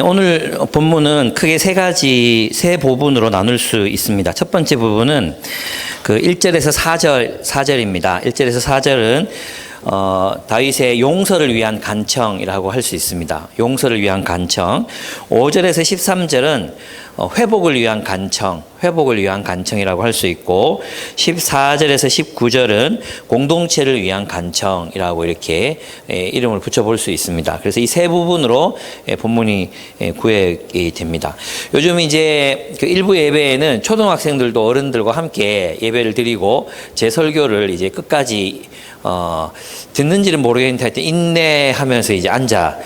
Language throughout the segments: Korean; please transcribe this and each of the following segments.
오늘 본문은 크게 세 부분으로 나눌 수 있습니다. 첫 번째 부분은 그 1절에서 4절입니다. 1절에서 4절은 다윗의 용서를 위한 간청이라고 할 수 있습니다. 용서를 위한 간청. 5절에서 13절은 회복을 위한 간청이라고 할 수 있고, 14절에서 19절은 공동체를 위한 간청이라고 이렇게 이름을 붙여볼 수 있습니다. 그래서 이 세 부분으로 본문이 구획이 됩니다. 요즘 이제 그 일부 예배에는 초등학생들도 어른들과 함께 예배를 드리고 제 설교를 이제 끝까지 듣는지는 모르겠는데 하여튼 인내하면서 이제 앉아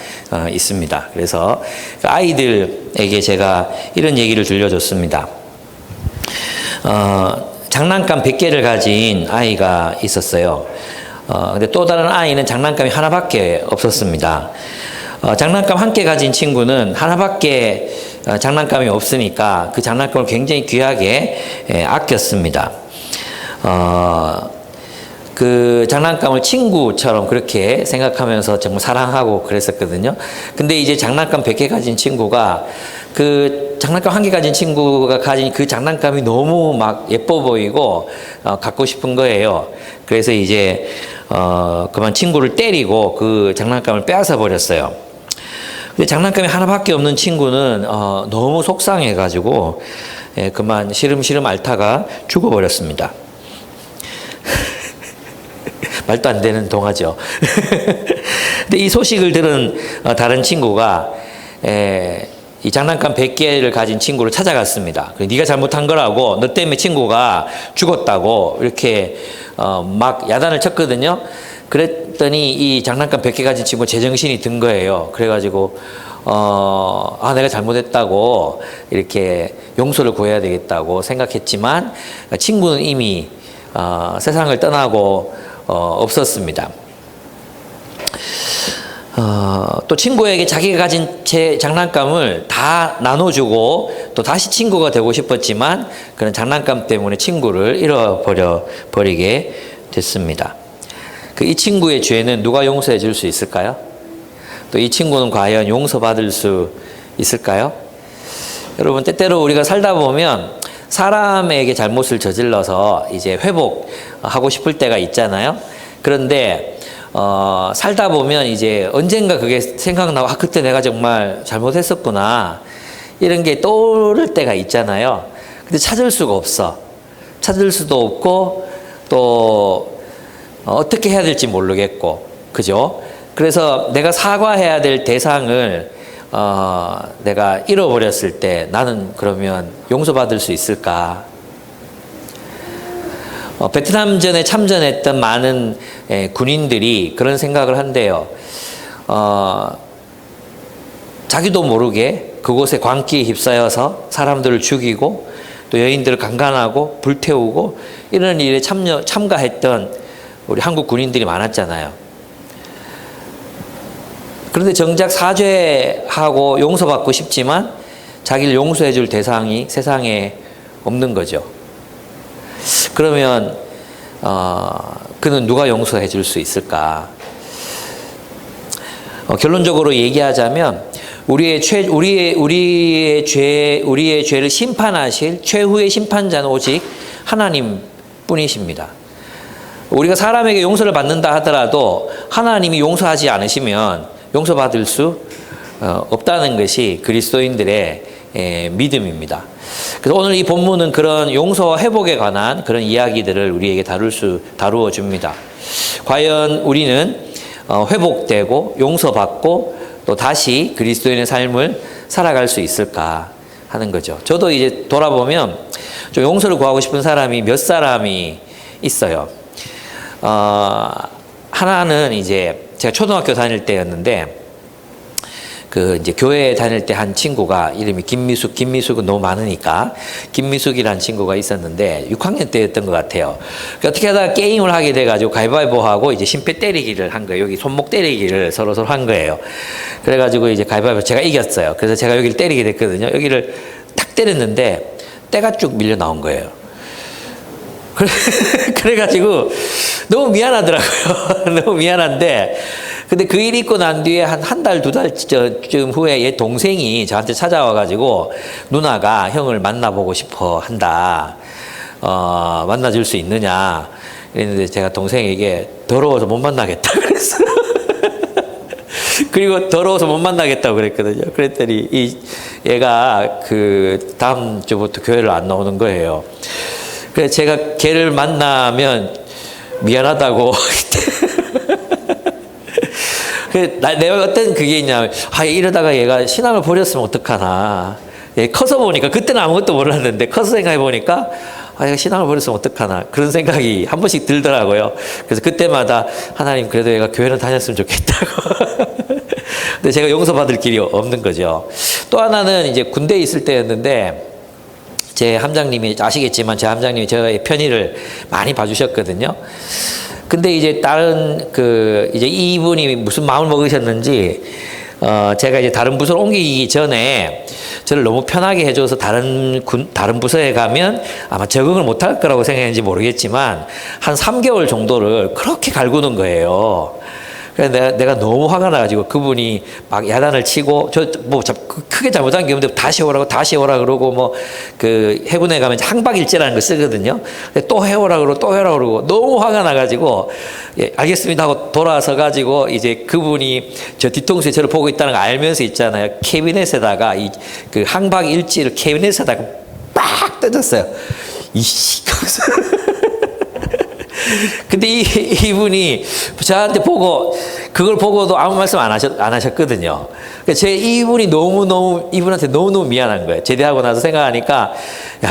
있습니다. 그래서 아이들에게 제가 이런 얘기를 들려줬습니다. 장난감 100개를 가진 아이가 있었어요. 근데 또 다른 아이는 장난감이 하나밖에 없었습니다. 장난감 한 개 가진 친구는 하나밖에 장난감이 없으니까 그 장난감을 굉장히 귀하게 아꼈습니다. 그 장난감을 친구처럼 그렇게 생각하면서 정말 사랑하고 그랬었거든요. 근데 이제 장난감 100개 가진 친구가 그 장난감 한 개 가진 친구가 가진 그 장난감이 너무 막 예뻐 보이고 갖고 싶은 거예요. 그래서 이제 그만 친구를 때리고 그 장난감을 빼앗아 버렸어요. 근데 장난감이 하나밖에 없는 친구는 너무 속상해가지고 그만 시름시름 앓다가 죽어버렸습니다. 말도 안 되는 동화죠. 근데 이 소식을 들은 다른 친구가 이 장난감 100개를 가진 친구를 찾아갔습니다. 네가 잘못한 거라고, 너 때문에 친구가 죽었다고 이렇게 막 야단을 쳤거든요. 그랬더니 이 장난감 100개 가진 친구 제정신이 든 거예요. 그래가지고 내가 잘못했다고 이렇게 용서를 구해야 되겠다고 생각했지만 친구는 이미 세상을 떠나고 없었습니다. 또 친구에게 자기가 가진 제 장난감을 다 나눠주고 또 다시 친구가 되고 싶었지만 그런 장난감 때문에 친구를 잃어버리게 됐습니다. 이 친구의 죄는 누가 용서해 줄 수 있을까요? 또 이 친구는 과연 용서받을 수 있을까요? 여러분, 때때로 우리가 살다 보면 사람에게 잘못을 저질러서 이제 회복하고 싶을 때가 있잖아요. 그런데 살다 보면 이제 언젠가 그게 생각나고 그때 내가 정말 잘못했었구나 이런 게 떠오를 때가 있잖아요. 근데 찾을 수가 없어. 찾을 수도 없고 또 어떻게 해야 될지 모르겠고, 그죠? 그래서 내가 사과해야 될 대상을 내가 잃어버렸을 때 나는 그러면 용서받을 수 있을까? 베트남전에 참전했던 많은 군인들이 그런 생각을 한대요. 자기도 모르게 그곳에 광기에 휩싸여서 사람들을 죽이고 또 여인들을 강간하고 불태우고 이런 일에 참가했던 우리 한국 군인들이 많았잖아요. 그런데 정작 사죄하고 용서받고 싶지만 자기를 용서해 줄 대상이 세상에 없는 거죠. 그러면 그는 누가 용서해 줄 수 있을까? 결론적으로 얘기하자면 우리의 죄를 심판하실 최후의 심판자는 오직 하나님 뿐이십니다. 우리가 사람에게 용서를 받는다 하더라도 하나님이 용서하지 않으시면 용서받을 수 없다는 것이 그리스도인들의 믿음입니다. 그래서 오늘 이 본문은 그런 용서와 회복에 관한 그런 이야기들을 우리에게 다루어 줍니다. 과연 우리는 회복되고 용서받고 또 다시 그리스도인의 삶을 살아갈 수 있을까 하는 거죠. 저도 이제 돌아보면 좀 용서를 구하고 싶은 사람이 몇 사람이 있어요. 하나는 이제 제가 초등학교 다닐 때였는데 그 이제 교회 다닐 때 한 친구가 이름이 김미숙은 너무 많으니까 김미숙이라는 친구가 있었는데 6학년 때였던 것 같아요. 그러니까 어떻게 하다가 게임을 하게 돼가지고 가위바위보하고 이제 심폐 때리기를 한 거예요. 여기 손목 때리기를 서로 한 거예요. 그래가지고 이제 가위바위보 제가 이겼어요. 그래서 제가 여기를 때리게 됐거든요. 여기를 탁 때렸는데 때가 쭉 밀려 나온 거예요. 그래가지고 너무 미안하더라고요. 너무 미안한데, 근데 그 일 있고 난 뒤에 한 달, 두 달쯤 후에 얘 동생이 저한테 찾아와가지고 누나가 형을 만나보고 싶어 한다. 만나줄 수 있느냐. 이랬는데 제가 동생에게 더러워서 못 만나겠다 그랬어요. 그리고 더러워서 못 만나겠다고 그랬거든요. 그랬더니 얘가 그 다음 주부터 교회를 안 나오는 거예요. 그래서 제가 걔를 만나면 미안하다고. 내가 어떤 그게 있냐면, 이러다가 얘가 신앙을 버렸으면 어떡하나. 얘 커서 보니까, 그때는 아무것도 몰랐는데, 커서 생각해 보니까, 얘가 신앙을 버렸으면 어떡하나. 그런 생각이 한 번씩 들더라고요. 그래서 그때마다 하나님, 그래도 얘가 교회는 다녔으면 좋겠다고. 근데 제가 용서받을 길이 없는 거죠. 또 하나는 이제 군대에 있을 때였는데, 제 함장님이, 아시겠지만 제 함장님이 저의 편의를 많이 봐주셨거든요. 근데 이제 이제 이분이 무슨 마음을 먹으셨는지, 제가 이제 다른 부서로 옮기기 전에 저를 너무 편하게 해줘서 다른 부서에 가면 아마 적응을 못할 거라고 생각했는지 모르겠지만, 한 3개월 정도를 그렇게 갈구는 거예요. 그래서 내가 너무 화가 나가지고 그분이 막 야단을 치고, 크게 잘못한 게 없는데 다시 오라 그러고, 그 해군에 가면 항박일제라는 거 쓰거든요. 근데 또 해오라 그러고 너무 화가 나가지고, 예, 알겠습니다 하고 돌아서 가지고 이제 그분이 저 뒤통수에 저를 보고 있다는 거 알면서 있잖아요. 캐비넷에다가 그 항박일지를 캐비넷에다가 빡 던졌어요. 이씨. 근데 이분이 저한테 그걸 보고도 아무 말씀 안 하셨거든요. 그러니까 이분한테 너무너무 미안한 거예요. 제대하고 나서 생각하니까,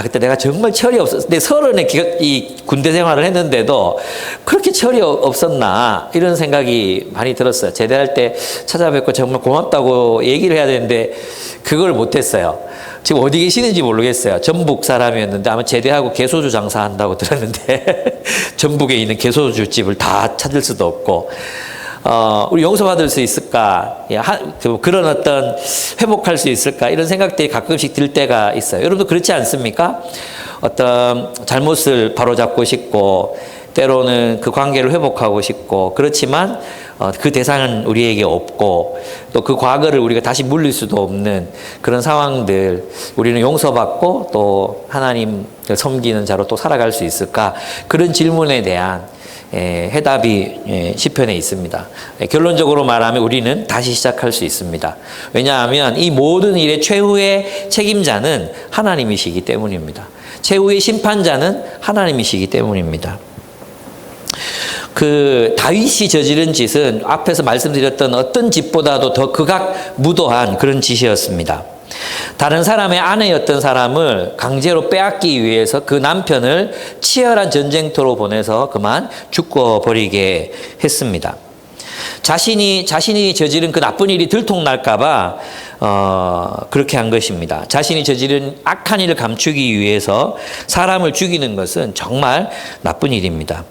그때 내가 정말 철이 없었어. 내 30에 이 군대 생활을 했는데도 그렇게 철이 없었나, 이런 생각이 많이 들었어요. 제대할 때 찾아뵙고 정말 고맙다고 얘기를 해야 되는데, 그걸 못했어요. 지금 어디 계시는지 모르겠어요. 전북 사람이었는데 아마 제대하고 개소주 장사한다고 들었는데 전북에 있는 개소주 집을 다 찾을 수도 없고, 우리 용서받을 수 있을까? 그런 어떤 회복할 수 있을까? 이런 생각들이 가끔씩 들 때가 있어요. 여러분도 그렇지 않습니까? 어떤 잘못을 바로잡고 싶고, 때로는 그 관계를 회복하고 싶고, 그렇지만 그 대상은 우리에게 없고, 또 그 과거를 우리가 다시 물릴 수도 없는 그런 상황들, 우리는 용서받고 또 하나님 섬기는 자로 또 살아갈 수 있을까? 그런 질문에 대한 해답이 시편에 있습니다. 결론적으로 말하면 우리는 다시 시작할 수 있습니다. 왜냐하면 이 모든 일의 최후의 책임자는 하나님이시기 때문입니다. 최후의 심판자는 하나님이시기 때문입니다. 그 다윗이 저지른 짓은 앞에서 말씀드렸던 어떤 짓보다도 더 극악무도한 그런 짓이었습니다. 다른 사람의 아내였던 사람을 강제로 빼앗기 위해서 그 남편을 치열한 전쟁터로 보내서 그만 죽어버리게 했습니다. 자신이 저지른 그 나쁜 일이 들통날까봐 그렇게 한 것입니다. 자신이 저지른 악한 일을 감추기 위해서 사람을 죽이는 것은 정말 나쁜 일입니다.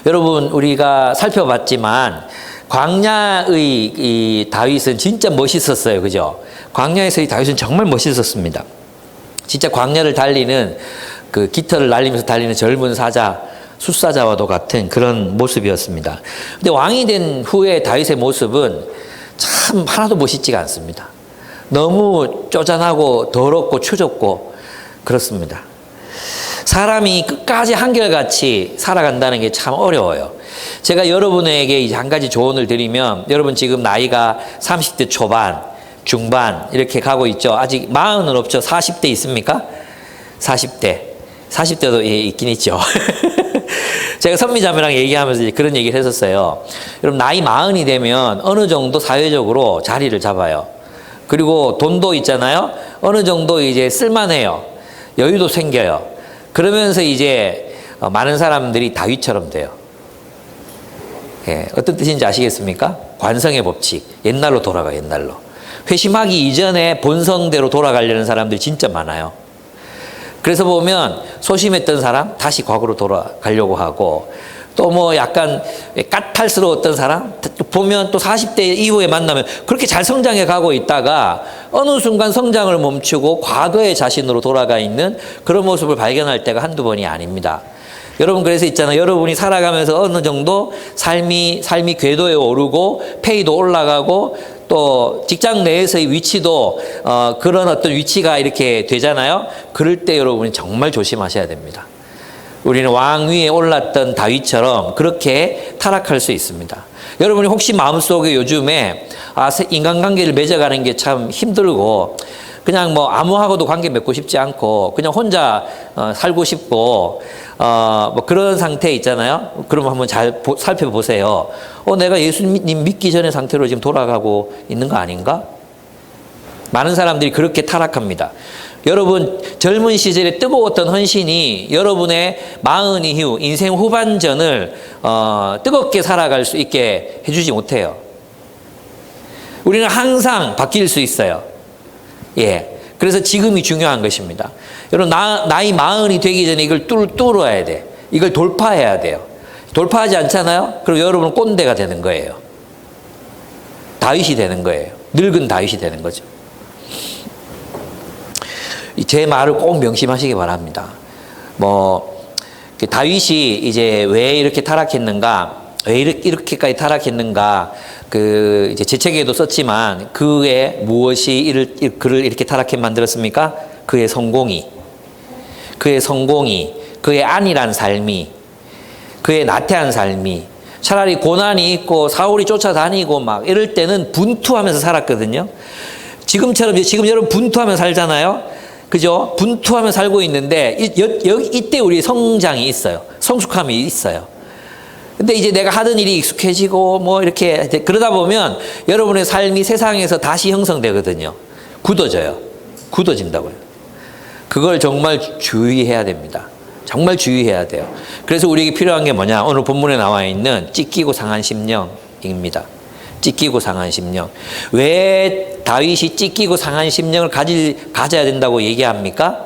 여러분, 우리가 살펴봤지만 광야의 이 다윗은 진짜 멋있었어요. 그죠? 광야에서의 다윗은 정말 멋있었습니다. 진짜 광야를 달리는, 그 깃털을 날리면서 달리는 젊은 숫사자와도 같은 그런 모습이었습니다. 근데 왕이 된 후에 다윗의 모습은 참 하나도 멋있지가 않습니다. 너무 쪼잔하고 더럽고 추접고 그렇습니다. 사람이 끝까지 한결같이 살아간다는 게 참 어려워요. 제가 여러분에게 이제 한 가지 조언을 드리면, 여러분 지금 나이가 30대 초반, 중반 이렇게 가고 있죠. 아직 40은 없죠. 40대 있습니까? 40대도 있긴 있죠. 제가 선미자매랑 얘기하면서 그런 얘기를 했었어요. 여러분, 나이 40이 되면 어느 정도 사회적으로 자리를 잡아요. 그리고 돈도 있잖아요. 어느 정도 이제 쓸만해요. 여유도 생겨요. 그러면서 이제 많은 사람들이 다윗처럼 돼요. 예, 어떤 뜻인지 아시겠습니까? 관성의 법칙. 옛날로 돌아가, 옛날로. 회심하기 이전에 본성대로 돌아가려는 사람들이 진짜 많아요. 그래서 보면 소심했던 사람 다시 과거로 돌아가려고 하고, 또 뭐 약간 까탈스러웠던 사람 보면 또 40대 이후에 만나면 그렇게 잘 성장해 가고 있다가 어느 순간 성장을 멈추고 과거의 자신으로 돌아가 있는 그런 모습을 발견할 때가 한두 번이 아닙니다. 여러분 그래서 있잖아요. 여러분이 살아가면서 어느 정도 삶이 궤도에 오르고 페이도 올라가고 또 직장 내에서의 위치도 그런 어떤 위치가 이렇게 되잖아요. 그럴 때 여러분이 정말 조심하셔야 됩니다. 우리는 왕 위에 올랐던 다윗처럼 그렇게 타락할 수 있습니다. 여러분이 혹시 마음속에 요즘에 인간관계를 맺어가는 게 참 힘들고 그냥 뭐 아무하고도 관계 맺고 싶지 않고 그냥 혼자 살고 싶고 뭐 그런 상태 있잖아요. 그러면 한번 잘 살펴보세요. 내가 예수님 믿기 전의 상태로 지금 돌아가고 있는 거 아닌가? 많은 사람들이 그렇게 타락합니다. 여러분 젊은 시절에 뜨거웠던 헌신이 여러분의 마흔 이후 인생 후반전을 뜨겁게 살아갈 수 있게 해주지 못해요. 우리는 항상 바뀔 수 있어요. 예. 그래서 지금이 중요한 것입니다. 여러분, 나이 마흔이 되기 전에 이걸 뚫어야 돼. 이걸 돌파해야 돼요. 돌파하지 않잖아요? 그럼 여러분은 꼰대가 되는 거예요. 다윗이 되는 거예요. 늙은 다윗이 되는 거죠. 제 말을 꼭 명심하시기 바랍니다. 다윗이 이제 왜 이렇게 타락했는가? 왜 이렇게까지 타락했는가? 이제 제 책에도 썼지만 그의 무엇이 그를 이렇게 타락해 만들었습니까? 그의 성공이, 그의 안일한 삶이, 그의 나태한 삶이, 차라리 고난이 있고 사울이 쫓아다니고 막 이럴 때는 분투하면서 살았거든요. 지금 여러분 분투하면서 살잖아요. 그죠? 분투하면서 살고 있는데 이때 우리 성장이 있어요. 성숙함이 있어요. 근데 이제 내가 하던 일이 익숙해지고 뭐 이렇게 그러다 보면 여러분의 삶이 세상에서 다시 형성되거든요. 굳어진다고요. 그걸 정말 주의해야 됩니다. 정말 주의해야 돼요. 그래서 우리에게 필요한 게 뭐냐? 오늘 본문에 나와 있는 찢기고 상한 심령입니다. 찢기고 상한 심령. 왜 다윗이 찢기고 상한 심령을 가져야 된다고 얘기합니까?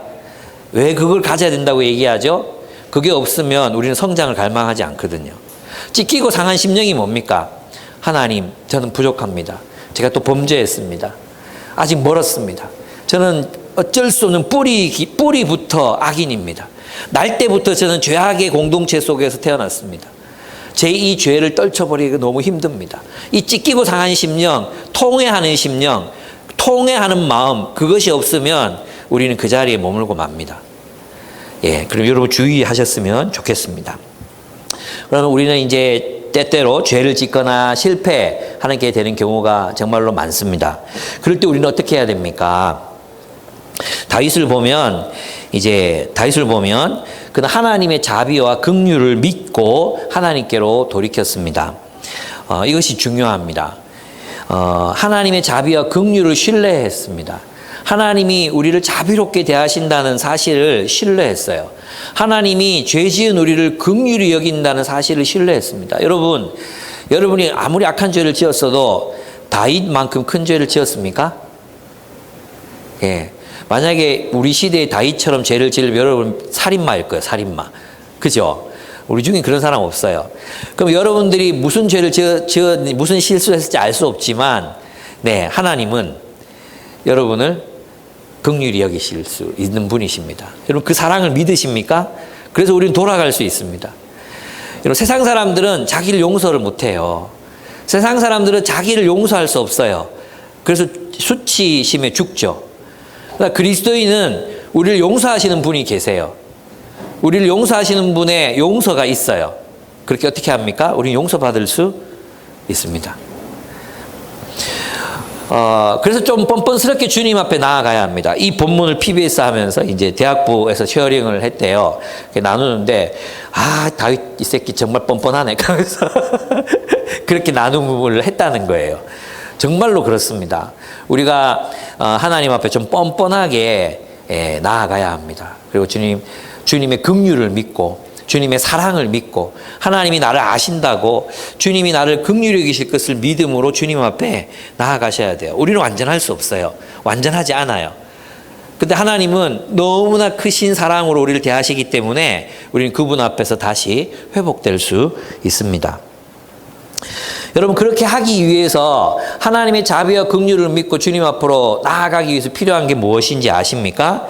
왜 그걸 가져야 된다고 얘기하죠? 그게 없으면 우리는 성장을 갈망하지 않거든요. 찢기고 상한 심령이 뭡니까? 하나님, 저는 부족합니다. 제가 또 범죄했습니다. 아직 멀었습니다. 저는 어쩔 수 없는 뿌리부터 악인입니다. 날 때부터 저는 죄악의 공동체 속에서 태어났습니다. 제 이 죄를 떨쳐버리기가 너무 힘듭니다. 이 찢기고 상한 심령, 통회하는 심령, 통회하는 마음, 그것이 없으면 우리는 그 자리에 머물고 맙니다. 예, 그럼 여러분 주의하셨으면 좋겠습니다. 그러면 우리는 이제 때때로 죄를 짓거나 실패하는 게 되는 경우가 정말로 많습니다. 그럴 때 우리는 어떻게 해야 됩니까? 다윗을 보면 그는 하나님의 자비와 긍휼을 믿고 하나님께로 돌이켰습니다. 이것이 중요합니다. 하나님의 자비와 긍휼을 신뢰했습니다. 하나님이 우리를 자비롭게 대하신다는 사실을 신뢰했어요. 하나님이 죄 지은 우리를 긍휼히 여긴다는 사실을 신뢰했습니다. 여러분이 아무리 악한 죄를 지었어도 다윗만큼 큰 죄를 지었습니까? 예. 만약에 우리 시대의 다윗처럼 죄를 지으면 여러분 살인마일 거예요. 살인마. 그죠? 우리 중에 그런 사람 없어요. 그럼 여러분들이 무슨 죄를 무슨 실수를 했을지 알 수 없지만, 네, 하나님은 여러분을 긍휼히 여기실 수 있는 분이십니다. 여러분 그 사랑을 믿으십니까? 그래서 우리는 돌아갈 수 있습니다. 여러분 세상 사람들은 자기를 용서를 못해요. 세상 사람들은 자기를 용서할 수 없어요. 그래서 수치심에 죽죠. 그러니까 그리스도인은 우리를 용서하시는 분이 계세요. 우리를 용서하시는 분의 용서가 있어요. 그렇게 어떻게 합니까? 우리는 용서받을 수 있습니다. 그래서 좀 뻔뻔스럽게 주님 앞에 나아가야 합니다. 이 본문을 PBS 하면서 이제 대학부에서 쉐어링을 했대요. 나누는데, 다윗 이 새끼 정말 뻔뻔하네. 그래서 그렇게 나눔을 했다는 거예요. 정말로 그렇습니다. 우리가 하나님 앞에 좀 뻔뻔하게 나아가야 합니다. 그리고 주님의 긍휼을 믿고 주님의 사랑을 믿고 하나님이 나를 아신다고 주님이 나를 긍휼히 여기실 것을 믿음으로 주님 앞에 나아가셔야 돼요. 우리는 완전할 수 없어요. 완전하지 않아요. 근데 하나님은 너무나 크신 사랑으로 우리를 대하시기 때문에 우리는 그분 앞에서 다시 회복될 수 있습니다. 여러분 그렇게 하기 위해서 하나님의 자비와 긍휼을 믿고 주님 앞으로 나아가기 위해서 필요한 게 무엇인지 아십니까?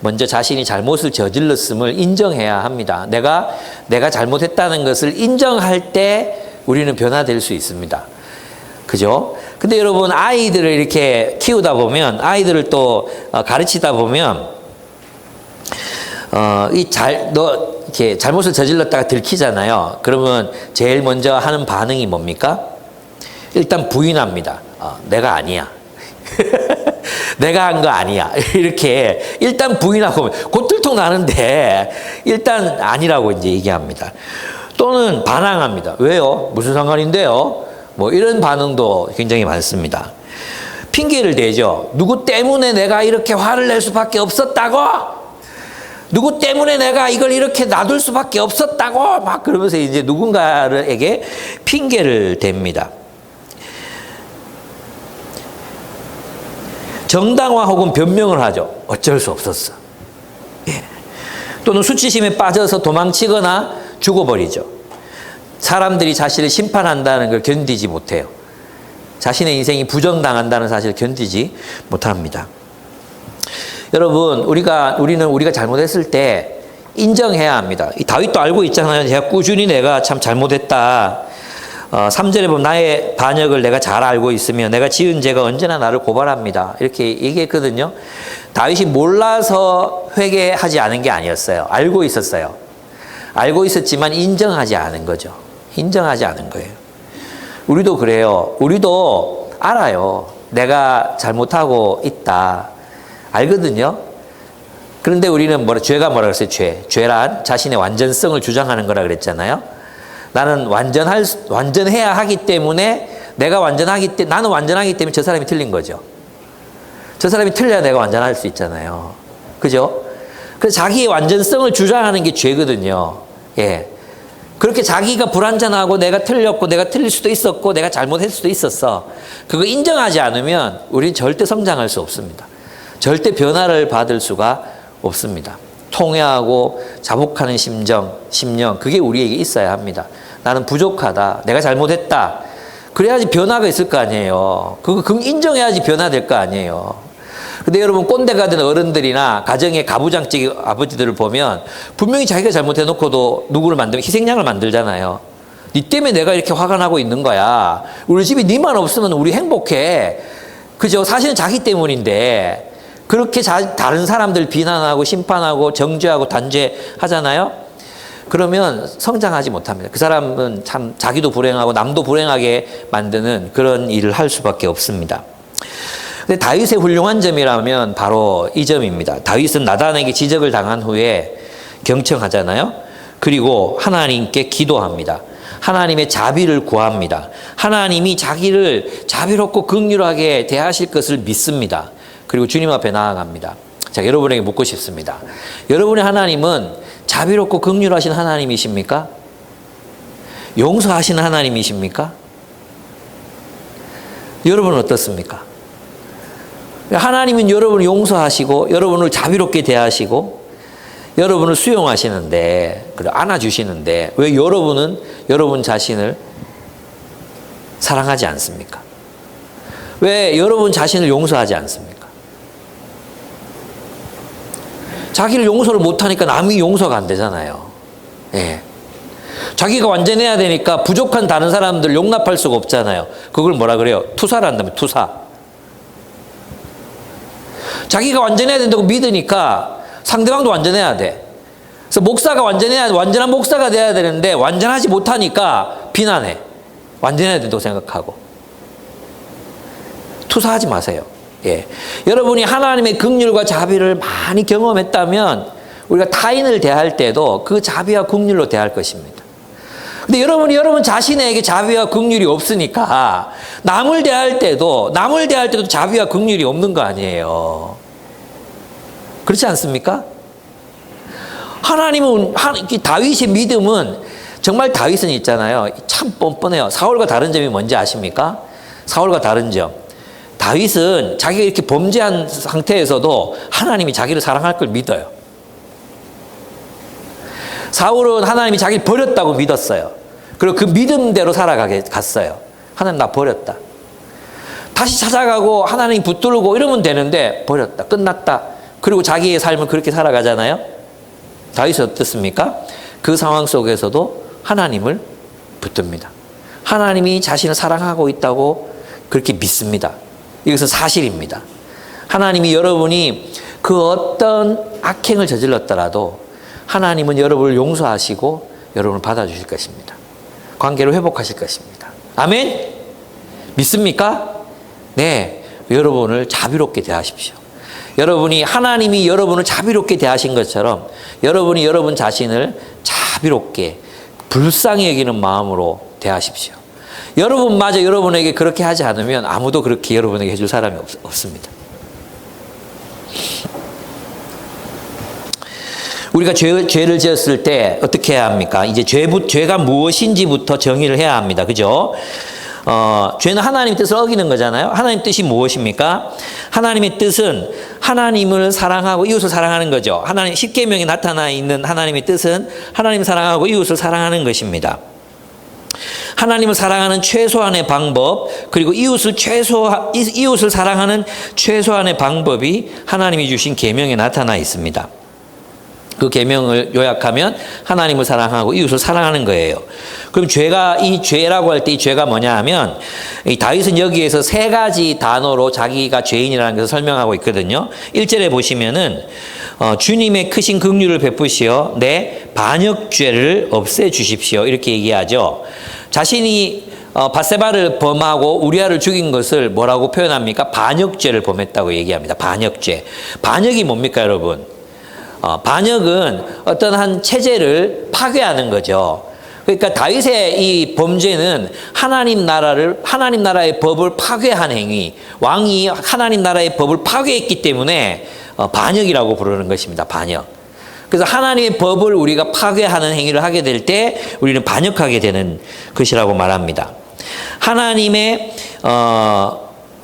먼저 자신이 잘못을 저질렀음을 인정해야 합니다. 내가 잘못했다는 것을 인정할 때 우리는 변화될 수 있습니다. 그죠? 근데 여러분, 아이들을 이렇게 키우다 보면, 아이들을 또 가르치다 보면, 이렇게 잘못을 저질렀다가 들키잖아요. 그러면 제일 먼저 하는 반응이 뭡니까? 일단 부인합니다. 내가 아니야. 내가 한 거 아니야. 이렇게 일단 부인하고 곧 들통 나는데 일단 아니라고 이제 얘기합니다. 또는 반항합니다. 왜요? 무슨 상관인데요? 뭐 이런 반응도 굉장히 많습니다. 핑계를 대죠. 누구 때문에 내가 이렇게 화를 낼 수밖에 없었다고? 누구 때문에 내가 이걸 이렇게 놔둘 수밖에 없었다고? 막 그러면서 이제 누군가에게 핑계를 댑니다. 정당화 혹은 변명을 하죠. 어쩔 수 없었어. 예. 또는 수치심에 빠져서 도망치거나 죽어버리죠. 사람들이 자신을 심판한다는 걸 견디지 못해요. 자신의 인생이 부정당한다는 사실을 견디지 못합니다. 여러분, 우리는 우리가 잘못했을 때 인정해야 합니다. 이 다윗도 알고 있잖아요. 제가 꾸준히 내가 참 잘못했다. 3절에 보면 나의 반역을 내가 잘 알고 있으며 내가 지은 죄가 언제나 나를 고발합니다. 이렇게 얘기했거든요. 다윗이 몰라서 회개하지 않은 게 아니었어요. 알고 있었어요. 알고 있었지만 인정하지 않은 거죠. 인정하지 않은 거예요. 우리도 그래요. 우리도 알아요. 내가 잘못하고 있다. 알거든요. 그런데 우리는 죄가 뭐라 그랬어요? 죄란 자신의 완전성을 주장하는 거라 그랬잖아요. 나는 완전해야 하기 때문에 나는 완전하기 때문에 저 사람이 틀린 거죠. 저 사람이 틀려야 내가 완전할 수 있잖아요. 그죠? 그래서 자기의 완전성을 주장하는 게 죄거든요. 예. 그렇게 자기가 불완전하고 내가 틀렸고 내가 틀릴 수도 있었고 내가 잘못했을 수도 있었어. 그거 인정하지 않으면 우리는 절대 성장할 수 없습니다. 절대 변화를 받을 수가 없습니다. 통회하고 자복하는 심령, 그게 우리에게 있어야 합니다. 나는 부족하다. 내가 잘못했다. 그래야지 변화가 있을 거 아니에요. 그거 인정해야지 변화될 거 아니에요. 근데 여러분, 꼰대가 된 어른들이나 가정의 가부장적 아버지들을 보면 분명히 자기가 잘못해놓고도 누구를 만들면 희생양을 만들잖아요. 니 때문에 내가 이렇게 화가 나고 있는 거야. 우리 집에 니만 없으면 우리 행복해. 그죠? 사실은 자기 때문인데 그렇게 다른 사람들 비난하고 심판하고 정죄하고 단죄하잖아요. 그러면 성장하지 못합니다. 그 사람은 참 자기도 불행하고 남도 불행하게 만드는 그런 일을 할 수밖에 없습니다. 근데 다윗의 훌륭한 점이라면 바로 이 점입니다. 다윗은 나단에게 지적을 당한 후에 경청하잖아요. 그리고 하나님께 기도합니다. 하나님의 자비를 구합니다. 하나님이 자기를 자비롭고 긍휼하게 대하실 것을 믿습니다. 그리고 주님 앞에 나아갑니다. 자, 여러분에게 묻고 싶습니다. 여러분의 하나님은 자비롭고 긍휼하신 하나님이십니까? 용서하시는 하나님이십니까? 여러분은 어떻습니까? 하나님은 여러분을 용서하시고 여러분을 자비롭게 대하시고 여러분을 수용하시는데, 그리고 안아주시는데 왜 여러분은 여러분 자신을 사랑하지 않습니까? 왜 여러분 자신을 용서하지 않습니까? 자기를 용서를 못하니까 남이 용서가 안 되잖아요. 예. 자기가 완전해야 되니까 부족한 다른 사람들 용납할 수가 없잖아요. 그걸 뭐라 그래요? 투사를 한다면 투사. 자기가 완전해야 된다고 믿으니까 상대방도 완전해야 돼. 그래서 목사가 완전한 목사가 돼야 되는데 완전하지 못하니까 비난해. 완전해야 된다고 생각하고. 투사하지 마세요. 예. 여러분이 하나님의 긍휼과 자비를 많이 경험했다면 우리가 타인을 대할 때도 그 자비와 긍휼로 대할 것입니다. 근데 여러분 자신에게 자비와 긍휼이 없으니까 남을 대할 때도 자비와 긍휼이 없는 거 아니에요. 그렇지 않습니까? 하나님은 다윗의 믿음은 정말 다윗은 있잖아요. 참 뻔뻔해요. 사울과 다른 점이 뭔지 아십니까? 사울과 다른 점. 다윗은 자기가 이렇게 범죄한 상태에서도 하나님이 자기를 사랑할 걸 믿어요. 사울은 하나님이 자기를 버렸다고 믿었어요. 그리고 그 믿음대로 갔어요. 하나님 나 버렸다. 다시 찾아가고 하나님 붙들고 이러면 되는데 버렸다. 끝났다. 그리고 자기의 삶을 그렇게 살아가잖아요. 다윗은 어떻습니까? 그 상황 속에서도 하나님을 붙듭니다. 하나님이 자신을 사랑하고 있다고 그렇게 믿습니다. 이것은 사실입니다. 하나님이 여러분이 그 어떤 악행을 저질렀더라도 하나님은 여러분을 용서하시고 여러분을 받아주실 것입니다. 관계를 회복하실 것입니다. 아멘? 믿습니까? 네. 여러분을 자비롭게 대하십시오. 여러분이 하나님이 여러분을 자비롭게 대하신 것처럼 여러분이 여러분 자신을 자비롭게 불쌍히 여기는 마음으로 대하십시오. 여러분마저 여러분에게 그렇게 하지 않으면 아무도 그렇게 여러분에게 해줄 사람이 없습니다. 우리가 죄를 지었을 때 어떻게 해야 합니까? 이제 죄가 무엇인지부터 정의를 해야 합니다. 그죠? 죄는 하나님의 뜻을 어기는 거잖아요. 하나님의 뜻이 무엇입니까? 하나님의 뜻은 하나님을 사랑하고 이웃을 사랑하는 거죠. 하나님 십계명에 나타나 있는 하나님의 뜻은 하나님을 사랑하고 이웃을 사랑하는 것입니다. 하나님을 사랑하는 최소한의 방법, 그리고 이웃을 사랑하는 최소한의 방법이 하나님이 주신 계명에 나타나 있습니다. 그 계명을 요약하면 하나님을 사랑하고 이웃을 사랑하는 거예요. 그럼 이 죄라고 할 때 이 죄가 뭐냐 하면 이 다윗은 여기에서 세 가지 단어로 자기가 죄인이라는 것을 설명하고 있거든요. 1절에 보시면은 주님의 크신 긍휼을 베푸시어 내 반역죄를 없애주십시오. 이렇게 얘기하죠. 자신이 밧세바를 범하고 우리아를 죽인 것을 뭐라고 표현합니까? 반역죄를 범했다고 얘기합니다. 반역죄. 반역이 뭡니까, 여러분? 반역은 어떤 한 체제를 파괴하는 거죠. 그러니까 다윗의 이 범죄는 하나님 나라의 법을 파괴한 행위, 왕이 하나님 나라의 법을 파괴했기 때문에 반역이라고 부르는 것입니다. 반역. 그래서 하나님의 법을 우리가 파괴하는 행위를 하게 될 때 우리는 반역하게 되는 것이라고 말합니다.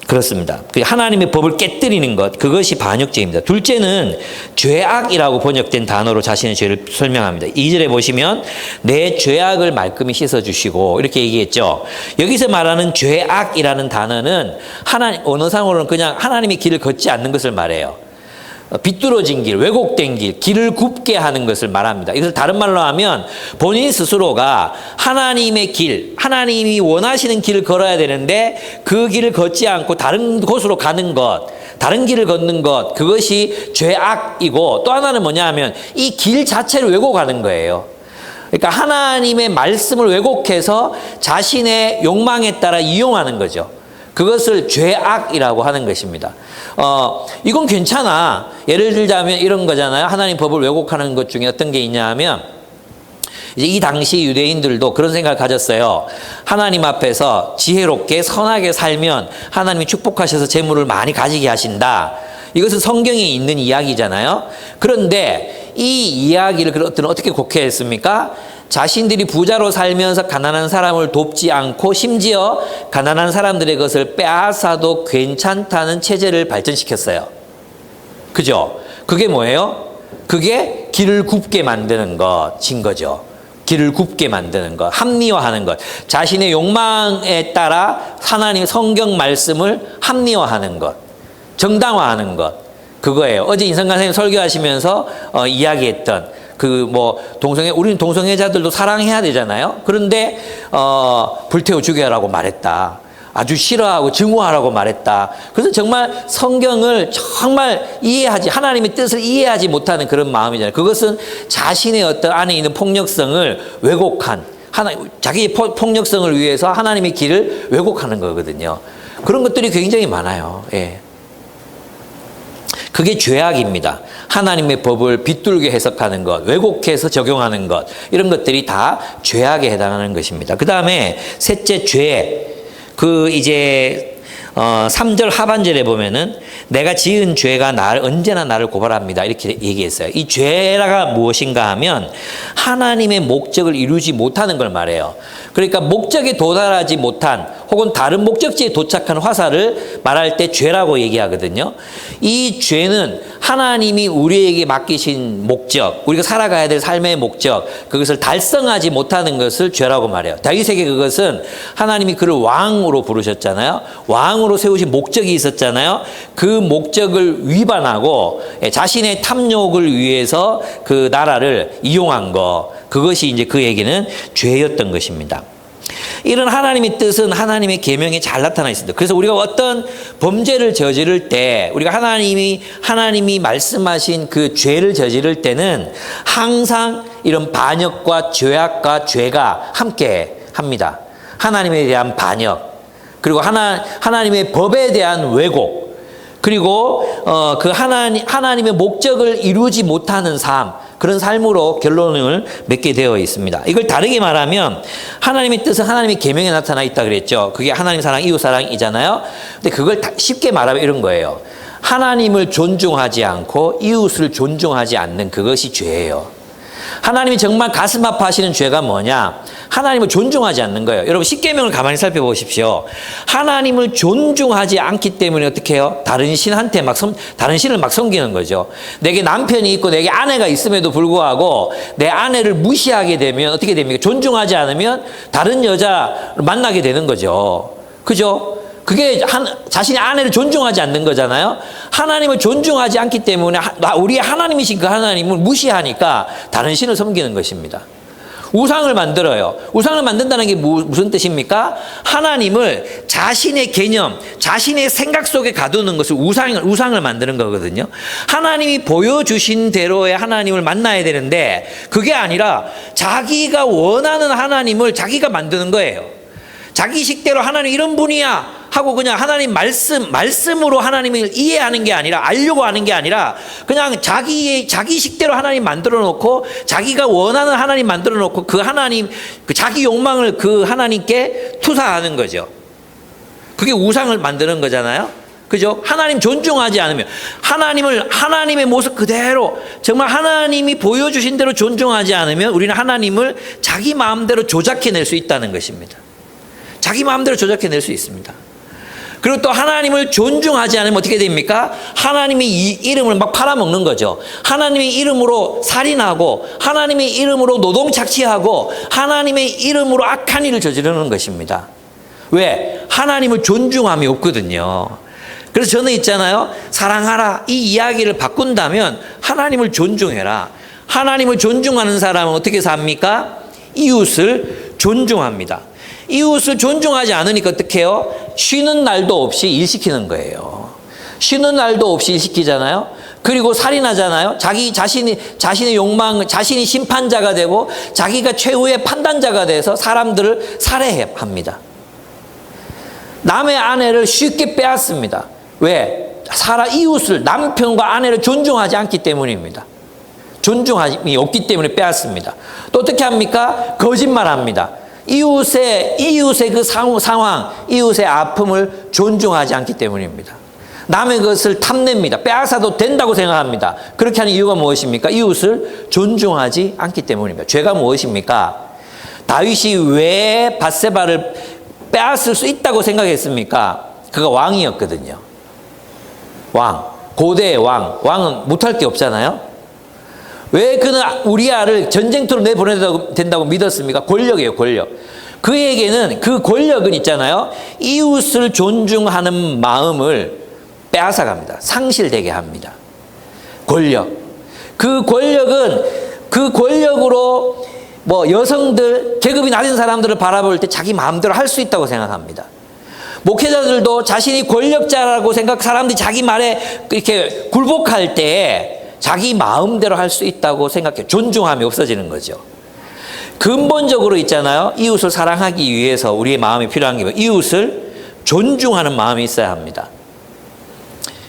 그렇습니다. 하나님의 법을 깨뜨리는 것, 그것이 반역죄입니다. 둘째는 죄악이라고 번역된 단어로 자신의 죄를 설명합니다. 2절에 보시면 내 죄악을 말끔히 씻어주시고 이렇게 얘기했죠. 여기서 말하는 죄악이라는 단어는 언어상으로는 그냥 하나님의 길을 걷지 않는 것을 말해요. 비뚤어진 길, 왜곡된 길을 굽게 하는 것을 말합니다. 이것을 다른 말로 하면 본인 스스로가 하나님의 길, 하나님이 원하시는 길을 걸어야 되는데 그 길을 걷지 않고 다른 곳으로 가는 것, 다른 길을 걷는 것, 그것이 죄악이고, 또 하나는 뭐냐 하면 이 길 자체를 왜곡하는 거예요. 그러니까 하나님의 말씀을 왜곡해서 자신의 욕망에 따라 이용하는 거죠. 그것을 죄악이라고 하는 것입니다. 이건 괜찮아. 예를 들자면 이런 거잖아요. 하나님 법을 왜곡하는 것 중에 어떤 게 있냐 하면, 이제 이 당시 유대인들도 그런 생각을 가졌어요. 하나님 앞에서 지혜롭게 선하게 살면 하나님이 축복하셔서 재물을 많이 가지게 하신다. 이것은 성경에 있는 이야기잖아요. 그런데 이 이야기를 그들은 어떻게 곡해했습니까? 자신들이 부자로 살면서 가난한 사람을 돕지 않고 심지어 가난한 사람들의 것을 빼앗아도 괜찮다는 체제를 발전시켰어요. 그죠? 그게 뭐예요? 그게 길을 굽게 만드는 것인 거죠. 길을 굽게 만드는 것, 합리화하는 것, 자신의 욕망에 따라 하나님의 성경 말씀을 합리화하는 것, 정당화하는 것, 그거예요. 어제 인성관 선생님 설교하시면서 이야기했던 우리는 동성애자들도 사랑해야 되잖아요. 그런데 불태워 죽여라고 말했다. 아주 싫어하고 증오하라고 말했다. 그래서 정말 성경을 정말 하나님의 뜻을 이해하지 못하는 그런 마음이잖아요. 그것은 자신의 어떤 안에 있는 폭력성을 왜곡한, 자기의 폭력성을 위해서 하나님의 길을 왜곡하는 거거든요. 그런 것들이 굉장히 많아요. 예. 그게 죄악입니다. 하나님의 법을 비뚤게 해석하는 것, 왜곡해서 적용하는 것, 이런 것들이 다 죄악에 해당하는 것입니다. 그 다음에 셋째 죄, 3절 하반절에 보면은 내가 지은 죄가 언제나 나를 고발합니다. 이렇게 얘기했어요. 이 죄가 무엇인가 하면 하나님의 목적을 이루지 못하는 걸 말해요. 그러니까 목적에 도달하지 못한 혹은 다른 목적지에 도착한 화살을 말할 때 죄라고 얘기하거든요. 이 죄는 하나님이 우리에게 맡기신 목적, 우리가 살아가야 될 삶의 목적, 그것을 달성하지 못하는 것을 죄라고 말해요. 다윗에게 그것은 하나님이 그를 왕으로 부르셨잖아요. 왕으로 세우신 목적이 있었잖아요. 그 목적을 위반하고 자신의 탐욕을 위해서 그 나라를 이용한 거, 그것이 이제 그에게는 죄였던 것입니다. 이런 하나님의 뜻은 하나님의 계명에 잘 나타나 있습니다. 그래서 우리가 어떤 범죄를 저지를 때, 우리가 하나님이 말씀하신 그 죄를 저지를 때는 항상 이런 반역과 죄악과 죄가 함께 합니다. 하나님에 대한 반역, 그리고 하나님의 법에 대한 왜곡, 그리고 그 하나님의 목적을 이루지 못하는 삶, 그런 삶으로 결론을 맺게 되어 있습니다. 이걸 다르게 말하면 하나님의 뜻은 하나님의 계명에 나타나 있다 그랬죠. 그게 하나님 사랑, 이웃 사랑이잖아요. 근데 그걸 쉽게 말하면 이런 거예요. 하나님을 존중하지 않고 이웃을 존중하지 않는 그것이 죄예요. 하나님이 정말 가슴 아파하시는 죄가 뭐냐? 하나님을 존중하지 않는 거예요. 여러분 십계명을 가만히 살펴보십시오. 하나님을 존중하지 않기 때문에 어떻게 해요? 다른 신을 막 섬기는 거죠. 내게 남편이 있고 내게 아내가 있음에도 불구하고 내 아내를 무시하게 되면 어떻게 됩니까? 존중하지 않으면 다른 여자를 만나게 되는 거죠. 그죠? 그게 자신의 아내를 존중하지 않는 거잖아요. 하나님을 존중하지 않기 때문에 우리의 하나님이신 그 하나님을 무시하니까 다른 신을 섬기는 것입니다. 우상을 만들어요. 우상을 만든다는 게 무슨 뜻입니까? 하나님을 자신의 개념, 자신의 생각 속에 가두는 것을 우상을 만드는 거거든요. 하나님이 보여주신 대로의 하나님을 만나야 되는데 그게 아니라 자기가 원하는 하나님을 자기가 만드는 거예요. 자기 식대로 하나님 이런 분이야 하고 그냥 하나님 말씀으로 하나님을 이해하는 게 아니라 알려고 하는 게 아니라 그냥 자기 식대로 하나님 만들어 놓고 자기가 원하는 하나님 만들어 놓고 그 하나님 그 자기 욕망을 그 하나님께 투사하는 거죠. 그게 우상을 만드는 거잖아요. 그죠? 하나님 존중하지 않으면 하나님의 모습 그대로 정말 하나님이 보여주신 대로 존중하지 않으면 우리는 하나님을 자기 마음대로 조작해낼 수 있다는 것입니다. 자기 마음대로 조작해낼 수 있습니다. 그리고 또 하나님을 존중하지 않으면 어떻게 됩니까? 하나님의 이름을 막 팔아먹는 거죠. 하나님의 이름으로 살인하고 하나님의 이름으로 노동 착취하고 하나님의 이름으로 악한 일을 저지르는 것입니다. 왜? 하나님을 존중함이 없거든요. 그래서 저는 있잖아요. 사랑하라 이 이야기를 바꾼다면 하나님을 존중해라. 하나님을 존중하는 사람은 어떻게 삽니까? 이웃을 존중합니다. 이웃을 존중하지 않으니까 어떻게 해요? 쉬는 날도 없이 일 시키는 거예요. 쉬는 날도 없이 일 시키잖아요. 그리고 살인하잖아요. 자신의 욕망, 자신이 심판자가 되고 자기가 최후의 판단자가 돼서 사람들을 살해합니다. 남의 아내를 쉽게 빼앗습니다. 왜? 이웃을, 남편과 아내를 존중하지 않기 때문입니다. 존중함이 없기 때문에 빼앗습니다. 또 어떻게 합니까? 거짓말합니다. 이웃의 그 상황, 이웃의 아픔을 존중하지 않기 때문입니다. 남의 것을 탐냅니다. 빼앗아도 된다고 생각합니다. 그렇게 하는 이유가 무엇입니까? 이웃을 존중하지 않기 때문입니다. 죄가 무엇입니까? 다윗이 왜 밧세바를 빼앗을 수 있다고 생각했습니까? 그가 왕이었거든요. 고대의 왕은 못할 게 없잖아요. 왜 그는 우리아를 전쟁터로 내보내도 된다고 믿었습니까? 권력이에요, 권력. 그에게는 그 권력은 있잖아요. 이웃을 존중하는 마음을 빼앗아갑니다. 상실되게 합니다. 권력. 그 권력으로 여성들, 계급이 낮은 사람들을 바라볼 때 자기 마음대로 할 수 있다고 생각합니다. 목회자들도 자신이 권력자라고 사람들이 자기 말에 이렇게 굴복할 때 자기 마음대로 할 수 있다고 생각해요. 존중함이 없어지는 거죠. 근본적으로 있잖아요. 이웃을 사랑하기 위해서 우리의 마음이 필요한 게 이웃을 존중하는 마음이 있어야 합니다.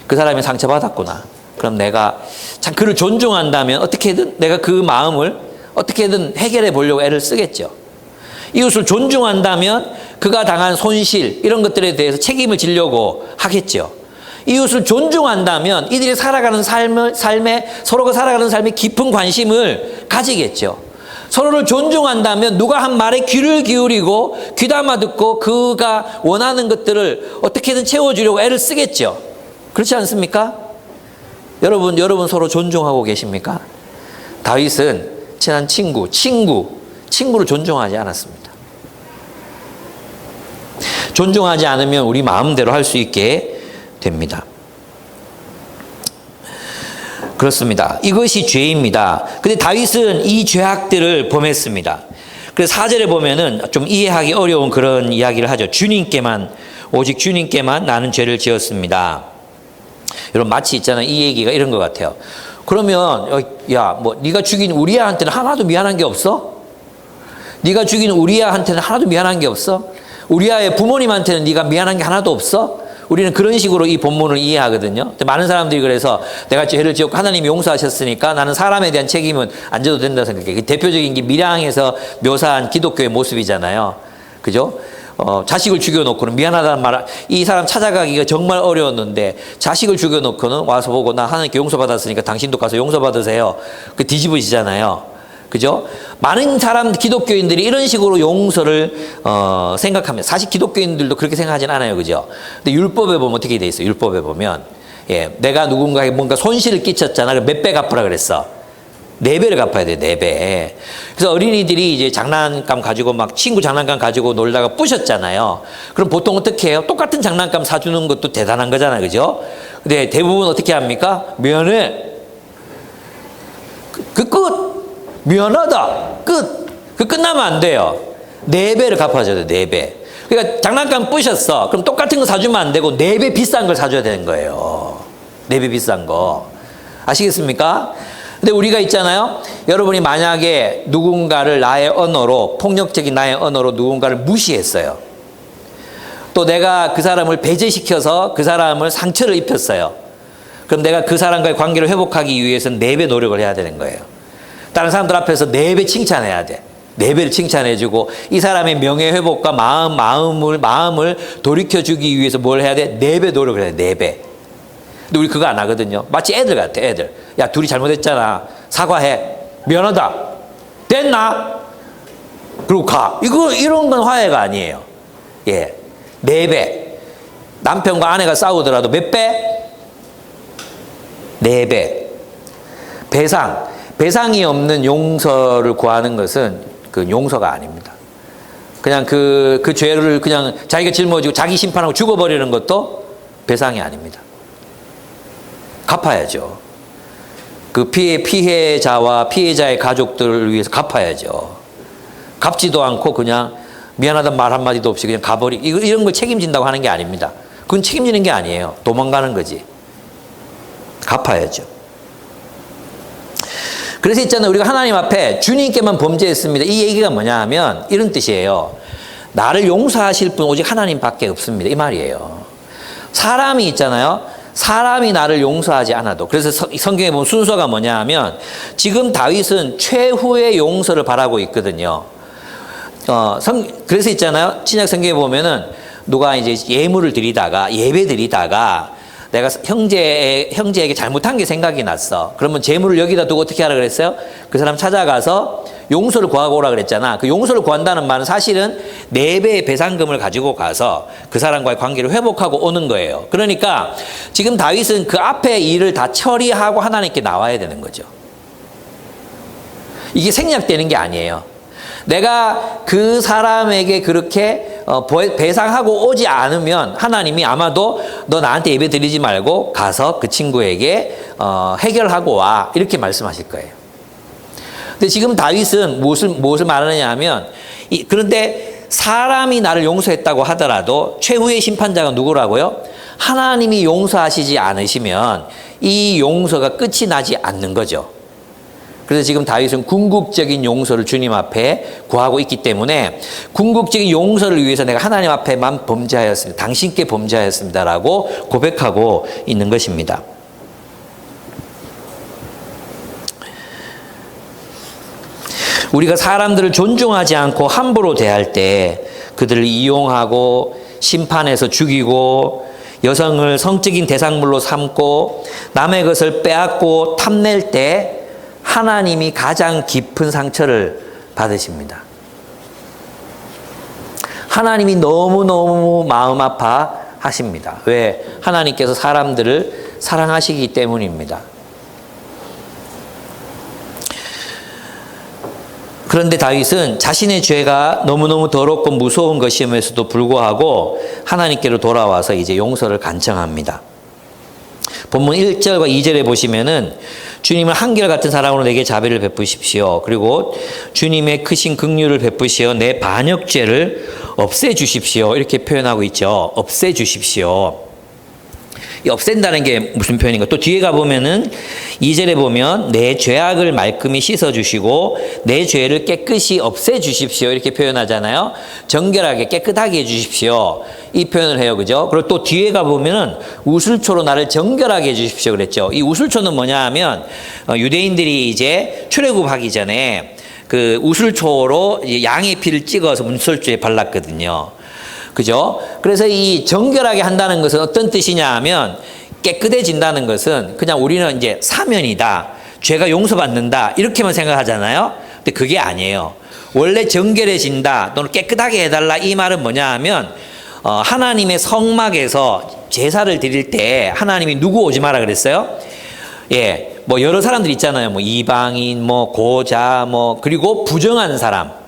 그 사람이 상처받았구나. 그럼 내가 참 그를 존중한다면 어떻게든 내가 그 마음을 어떻게든 해결해 보려고 애를 쓰겠죠. 이웃을 존중한다면 그가 당한 손실 이런 것들에 대해서 책임을 지려고 하겠죠. 이웃을 존중한다면 이들이 살아가는 삶에 서로가 살아가는 삶에 깊은 관심을 가지겠죠. 서로를 존중한다면 누가 한 말에 귀를 기울이고 귀담아 듣고 그가 원하는 것들을 어떻게든 채워주려고 애를 쓰겠죠. 그렇지 않습니까? 여러분 서로 존중하고 계십니까? 다윗은 친한 친구를 존중하지 않았습니다. 존중하지 않으면 우리 마음대로 할 수 있게 됩니다. 그렇습니다. 이것이 죄입니다. 근데 다윗은 이 죄악들을 범했습니다. 그래서 4절에 보면은 좀 이해하기 어려운 그런 이야기를 하죠. 오직 주님께만 나는 죄를 지었습니다. 여러분 마치 있잖아요. 이 얘기가 이런 것 같아요. 그러면 네가 죽인 우리아한테는 하나도 미안한 게 없어? 네가 죽인 우리아한테는 하나도 미안한 게 없어? 우리아의 부모님한테는 네가 미안한 게 하나도 없어? 우리는 그런 식으로 이 본문을 이해하거든요. 많은 사람들이 그래서 내가 죄를 지었고 하나님이 용서하셨으니까 나는 사람에 대한 책임은 안 져도 된다고 생각해요. 대표적인 게 밀양에서 묘사한 기독교의 모습이잖아요. 그죠? 자식을 죽여놓고는 미안하다는 말, 이 사람 찾아가기가 정말 어려웠는데 자식을 죽여놓고는 와서 보고 나 하나님께 용서받았으니까 당신도 가서 용서받으세요. 그 뒤집으시잖아요. 그죠? 많은 기독교인들이 이런 식으로 용서를 생각합니다. 사실 기독교인들도 그렇게 생각하진 않아요. 그죠? 근데 율법에 보면 어떻게 돼 있어요? 율법에 보면 내가 누군가에게 뭔가 손실을 끼쳤잖아. 몇 배 갚으라 그랬어. 4배를 갚아야 돼. 4배. 그래서 어린이들이 이제 장난감 가지고 막 친구 장난감 가지고 놀다가 부셨잖아요. 그럼 보통 어떻게 해요? 똑같은 장난감 사주는 것도 대단한 거잖아요. 그죠? 근데 대부분 어떻게 합니까? 미안해. 끝. 미안하다. 끝. 끝나면 안 돼요. 4배를 갚아줘야 돼. 4배. 그러니까 장난감 부셨어. 그럼 똑같은 거 사주면 안 되고 4배 비싼 걸 사줘야 되는 거예요. 4배 비싼 거. 아시겠습니까? 근데 우리가 있잖아요. 여러분이 만약에 누군가를 폭력적인 나의 언어로 누군가를 무시했어요. 또 내가 그 사람을 배제시켜서 그 사람을 상처를 입혔어요. 그럼 내가 그 사람과의 관계를 회복하기 위해서는 4배 노력을 해야 되는 거예요. 다른 사람들 앞에서 4배 칭찬해야 돼. 4배를 칭찬해주고 이 사람의 명예회복과 마음을 돌이켜주기 위해서 뭘 해야 돼? 4배 노력을 해야 돼. 4배. 근데 우리 그거 안 하거든요. 마치 애들 같아. 애들. 야, 둘이 잘못했잖아. 사과해. 미안하다. 됐나? 그리고 가. 이런 건 화해가 아니에요. 4배. 남편과 아내가 싸우더라도 몇 배? 4배. 배상이 없는 용서를 구하는 것은 그 용서가 아닙니다. 그냥 그 죄를 그냥 자기가 짊어지고 자기 심판하고 죽어버리는 것도 배상이 아닙니다. 갚아야죠. 그 피해자와 피해자의 가족들을 위해서 갚아야죠. 갚지도 않고 그냥 미안하다는 말 한마디도 없이 그냥 이런 걸 책임진다고 하는 게 아닙니다. 그건 책임지는 게 아니에요. 도망가는 거지. 갚아야죠. 그래서 있잖아요. 우리가 하나님 앞에 주님께만 범죄했습니다. 이 얘기가 뭐냐 하면 이런 뜻이에요. 나를 용서하실 분 오직 하나님밖에 없습니다. 이 말이에요. 사람이 있잖아요. 사람이 나를 용서하지 않아도. 그래서 성경에 보면 순서가 뭐냐 하면 지금 다윗은 최후의 용서를 바라고 있거든요. 그래서 있잖아요. 신약 성경에 보면은 누가 이제 예배 드리다가 내가 형제에게 잘못한 게 생각이 났어. 그러면 재물을 여기다 두고 어떻게 하라 그랬어요? 그 사람 찾아가서 용서를 구하고 오라 그랬잖아. 그 용서를 구한다는 말은 사실은 4배의 배상금을 가지고 가서 그 사람과의 관계를 회복하고 오는 거예요. 그러니까 지금 다윗은 그 앞에 일을 다 처리하고 하나님께 나와야 되는 거죠. 이게 생략되는 게 아니에요. 내가 그 사람에게 그렇게 배상하고 오지 않으면 하나님이 아마도 너 나한테 예배 드리지 말고 가서 그 친구에게 해결하고 와 이렇게 말씀하실 거예요. 근데 지금 다윗은 무엇을 말하느냐 하면 그런데 사람이 나를 용서했다고 하더라도 최후의 심판자가 누구라고요? 하나님이 용서하시지 않으시면 이 용서가 끝이 나지 않는 거죠. 그래서 지금 다윗은 궁극적인 용서를 주님 앞에 구하고 있기 때문에 궁극적인 용서를 위해서 내가 하나님 앞에만 범죄하였습니다. 당신께 범죄하였습니다라고 고백하고 있는 것입니다. 우리가 사람들을 존중하지 않고 함부로 대할 때 그들을 이용하고 심판해서 죽이고 여성을 성적인 대상물로 삼고 남의 것을 빼앗고 탐낼 때 하나님이 가장 깊은 상처를 받으십니다. 하나님이 너무너무 마음 아파하십니다. 왜? 하나님께서 사람들을 사랑하시기 때문입니다. 그런데 다윗은 자신의 죄가 너무너무 더럽고 무서운 것임에도 불구하고 하나님께로 돌아와서 이제 용서를 간청합니다. 본문 1절과 2절에 보시면은 주님을 한결같은 사랑으로 내게 자비를 베푸십시오. 그리고 주님의 크신 긍휼을 베푸시어 내 반역죄를 없애주십시오. 이렇게 표현하고 있죠. 없애주십시오. 이 없앤다는 게 무슨 표현인가? 또 뒤에 가보면은 2절에 보면 내 죄악을 말끔히 씻어주시고 내 죄를 깨끗이 없애주십시오. 이렇게 표현하잖아요. 정결하게 깨끗하게 해주십시오. 이 표현을 해요. 그죠? 그리고 또 뒤에 가보면은 우슬초로 나를 정결하게 해주십시오. 그랬죠. 이 우슬초는 뭐냐 하면 유대인들이 이제 출애굽하기 전에 그 우슬초로 양의 피를 찍어서 문설주에 발랐거든요. 그죠? 그래서 이 정결하게 한다는 것은 어떤 뜻이냐 하면 깨끗해진다는 것은 그냥 우리는 이제 사면이다. 죄가 용서받는다. 이렇게만 생각하잖아요. 근데 그게 아니에요. 원래 정결해진다 또는 깨끗하게 해달라 이 말은 뭐냐 하면 하나님의 성막에서 제사를 드릴 때 하나님이 누구 오지 마라 그랬어요? 예, 뭐 여러 사람들 있잖아요. 뭐 이방인, 뭐 고자, 뭐 그리고 부정한 사람.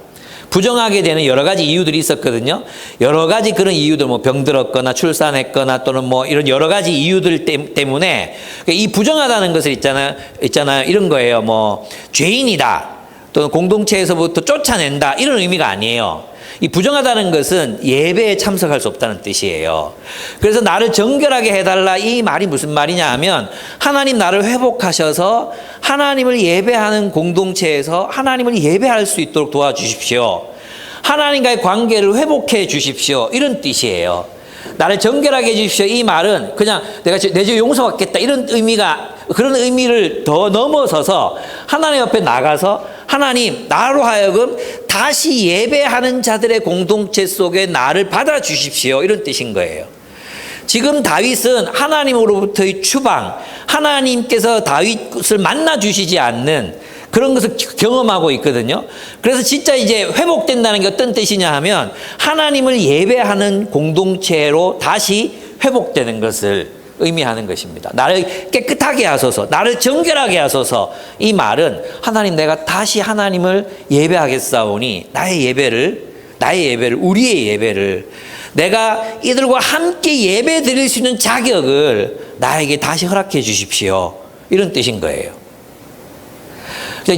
부정하게 되는 여러 가지 이유들이 있었거든요. 여러 가지 그런 이유들, 뭐 병들었거나 출산했거나 또는 뭐 이런 여러 가지 이유들 때문에 이 부정하다는 것을 있잖아요. 이런 거예요. 뭐 죄인이다. 또는 공동체에서부터 쫓아낸다. 이런 의미가 아니에요. 이 부정하다는 것은 예배에 참석할 수 없다는 뜻이에요. 그래서 나를 정결하게 해달라 이 말이 무슨 말이냐 하면 하나님 나를 회복하셔서 하나님을 예배하는 공동체에서 하나님을 예배할 수 있도록 도와주십시오. 하나님과의 관계를 회복해 주십시오. 이런 뜻이에요. 나를 정결하게 해 주십시오. 이 말은 그냥 내가 내 죄 용서받겠다 이런 의미가 그런 의미를 더 넘어서서 하나님 옆에 나가서 하나님 나로 하여금 다시 예배하는 자들의 공동체 속에 나를 받아주십시오. 이런 뜻인 거예요. 지금 다윗은 하나님으로부터의 추방, 하나님께서 다윗을 만나주시지 않는 그런 것을 경험하고 있거든요. 그래서 진짜 이제 회복된다는 게 어떤 뜻이냐 하면 하나님을 예배하는 공동체로 다시 회복되는 것을 의미하는 것입니다. 나를 깨끗하게 하소서, 나를 정결하게 하소서. 이 말은 하나님 내가 다시 하나님을 예배하겠사오니 나의 예배를 우리의 예배를 내가 이들과 함께 예배 드릴 수 있는 자격을 나에게 다시 허락해 주십시오. 이런 뜻인 거예요.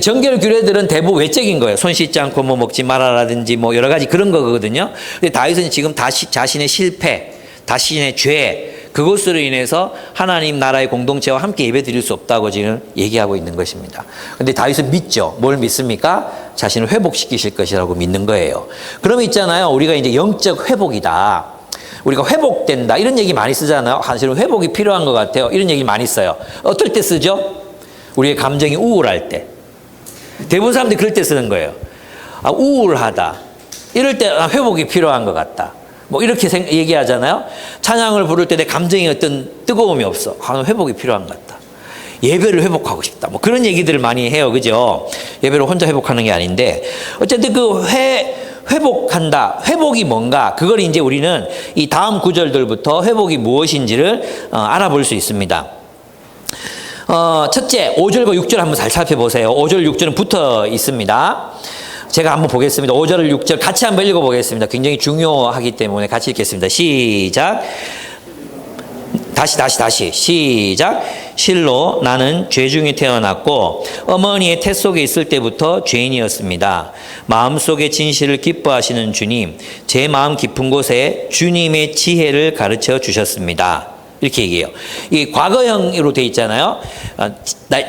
정결 규례들은 대부분 외적인 거예요. 손 씻지 않고 뭐 먹지 말아라든지 뭐 여러 가지 그런 거거든요. 근데 다윗은 지금 다시 자신의 실패, 자신의 죄, 그것으로 인해서 하나님 나라의 공동체와 함께 예배 드릴 수 없다고 지금 얘기하고 있는 것입니다. 근데 다윗은 믿죠. 뭘 믿습니까? 자신을 회복시키실 것이라고 믿는 거예요. 그러면 있잖아요. 우리가 이제 영적 회복이다. 우리가 회복된다. 이런 얘기 많이 쓰잖아요. 사실은 회복이 필요한 것 같아요. 이런 얘기 많이 써요. 어떨 때 쓰죠? 우리의 감정이 우울할 때. 대부분 사람들이 그럴 때 쓰는 거예요. 아, 우울하다. 이럴 때 회복이 필요한 것 같다. 뭐 이렇게 얘기하잖아요. 찬양을 부를 때 내 감정에 어떤 뜨거움이 없어. 회복이 필요한 것 같다. 예배를 회복하고 싶다. 뭐 그런 얘기들을 많이 해요. 그죠? 예배를 혼자 회복하는 게 아닌데 어쨌든 그 회복한다. 회복이 뭔가 그걸 이제 우리는 이 다음 구절들부터 회복이 무엇인지를 알아볼 수 있습니다. 첫째 5절과 6절 한번 잘 살펴보세요. 5절 6절은 붙어 있습니다. 제가 한번 보겠습니다. 5절 6절 같이 한번 읽어보겠습니다. 굉장히 중요하기 때문에 같이 읽겠습니다. 시작. 다시 시작. 실로 나는 죄 중에 태어났고 어머니의 태 속에 있을 때부터 죄인이었습니다. 마음속의 진실을 기뻐하시는 주님, 제 마음 깊은 곳에 주님의 지혜를 가르쳐 주셨습니다. 이렇게 얘기해요. 이 과거형으로 돼 있잖아요.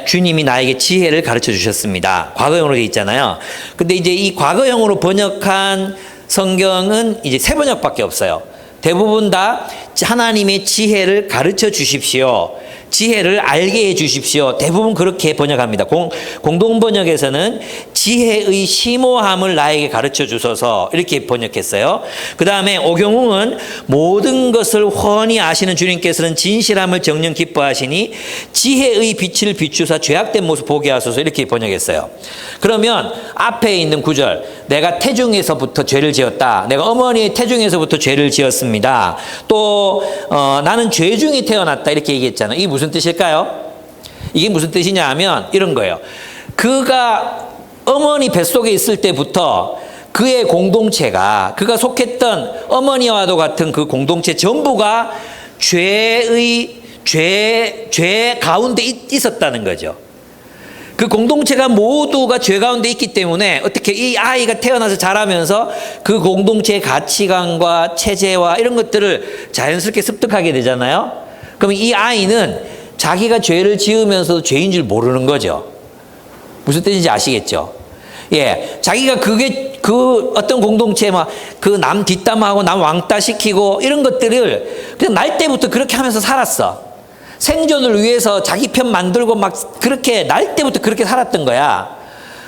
주님이 나에게 지혜를 가르쳐 주셨습니다. 과거형으로 돼 있잖아요. 근데 이제 이 과거형으로 번역한 성경은 이제 세 번역밖에 없어요. 대부분 다 하나님의 지혜를 가르쳐 주십시오. 지혜를 알게 해 주십시오. 대부분 그렇게 번역합니다. 공동 번역에서는 지혜의 심오함을 나에게 가르쳐 주소서 이렇게 번역했어요. 그 다음에 오경웅은 모든 것을 훤히 아시는 주님께서는 진실함을 정녕 기뻐하시니 지혜의 빛을 비추사 죄악된 모습 보게 하소서 이렇게 번역했어요. 그러면 앞에 있는 구절, 내가 태중에서부터 죄를 지었다. 내가 어머니의 태중에서부터 죄를 지었습니다. 또 나는 죄 중에 태어났다 이렇게 얘기했잖아요. 이게 무슨 뜻일까요? 이게 무슨 뜻이냐 하면 이런 거예요. 그가 어머니 뱃속에 있을 때부터 그의 공동체가, 그가 속했던 어머니와도 같은 그 공동체 전부가 죄 가운데 있었다는 거죠. 그 공동체가 모두가 죄 가운데 있기 때문에 어떻게 이 아이가 태어나서 자라면서 그 공동체의 가치관과 체제와 이런 것들을 자연스럽게 습득하게 되잖아요. 그럼 이 아이는 자기가 죄를 지으면서도 죄인 줄 모르는 거죠. 무슨 뜻인지 아시겠죠? 예, 자기가 그 어떤 공동체 막 그 남 뒷담하고 남 왕따 시키고 이런 것들을 그냥 날 때부터 그렇게 하면서 살았어. 생존을 위해서 자기 편 만들고 막 그렇게 날 때부터 그렇게 살았던 거야.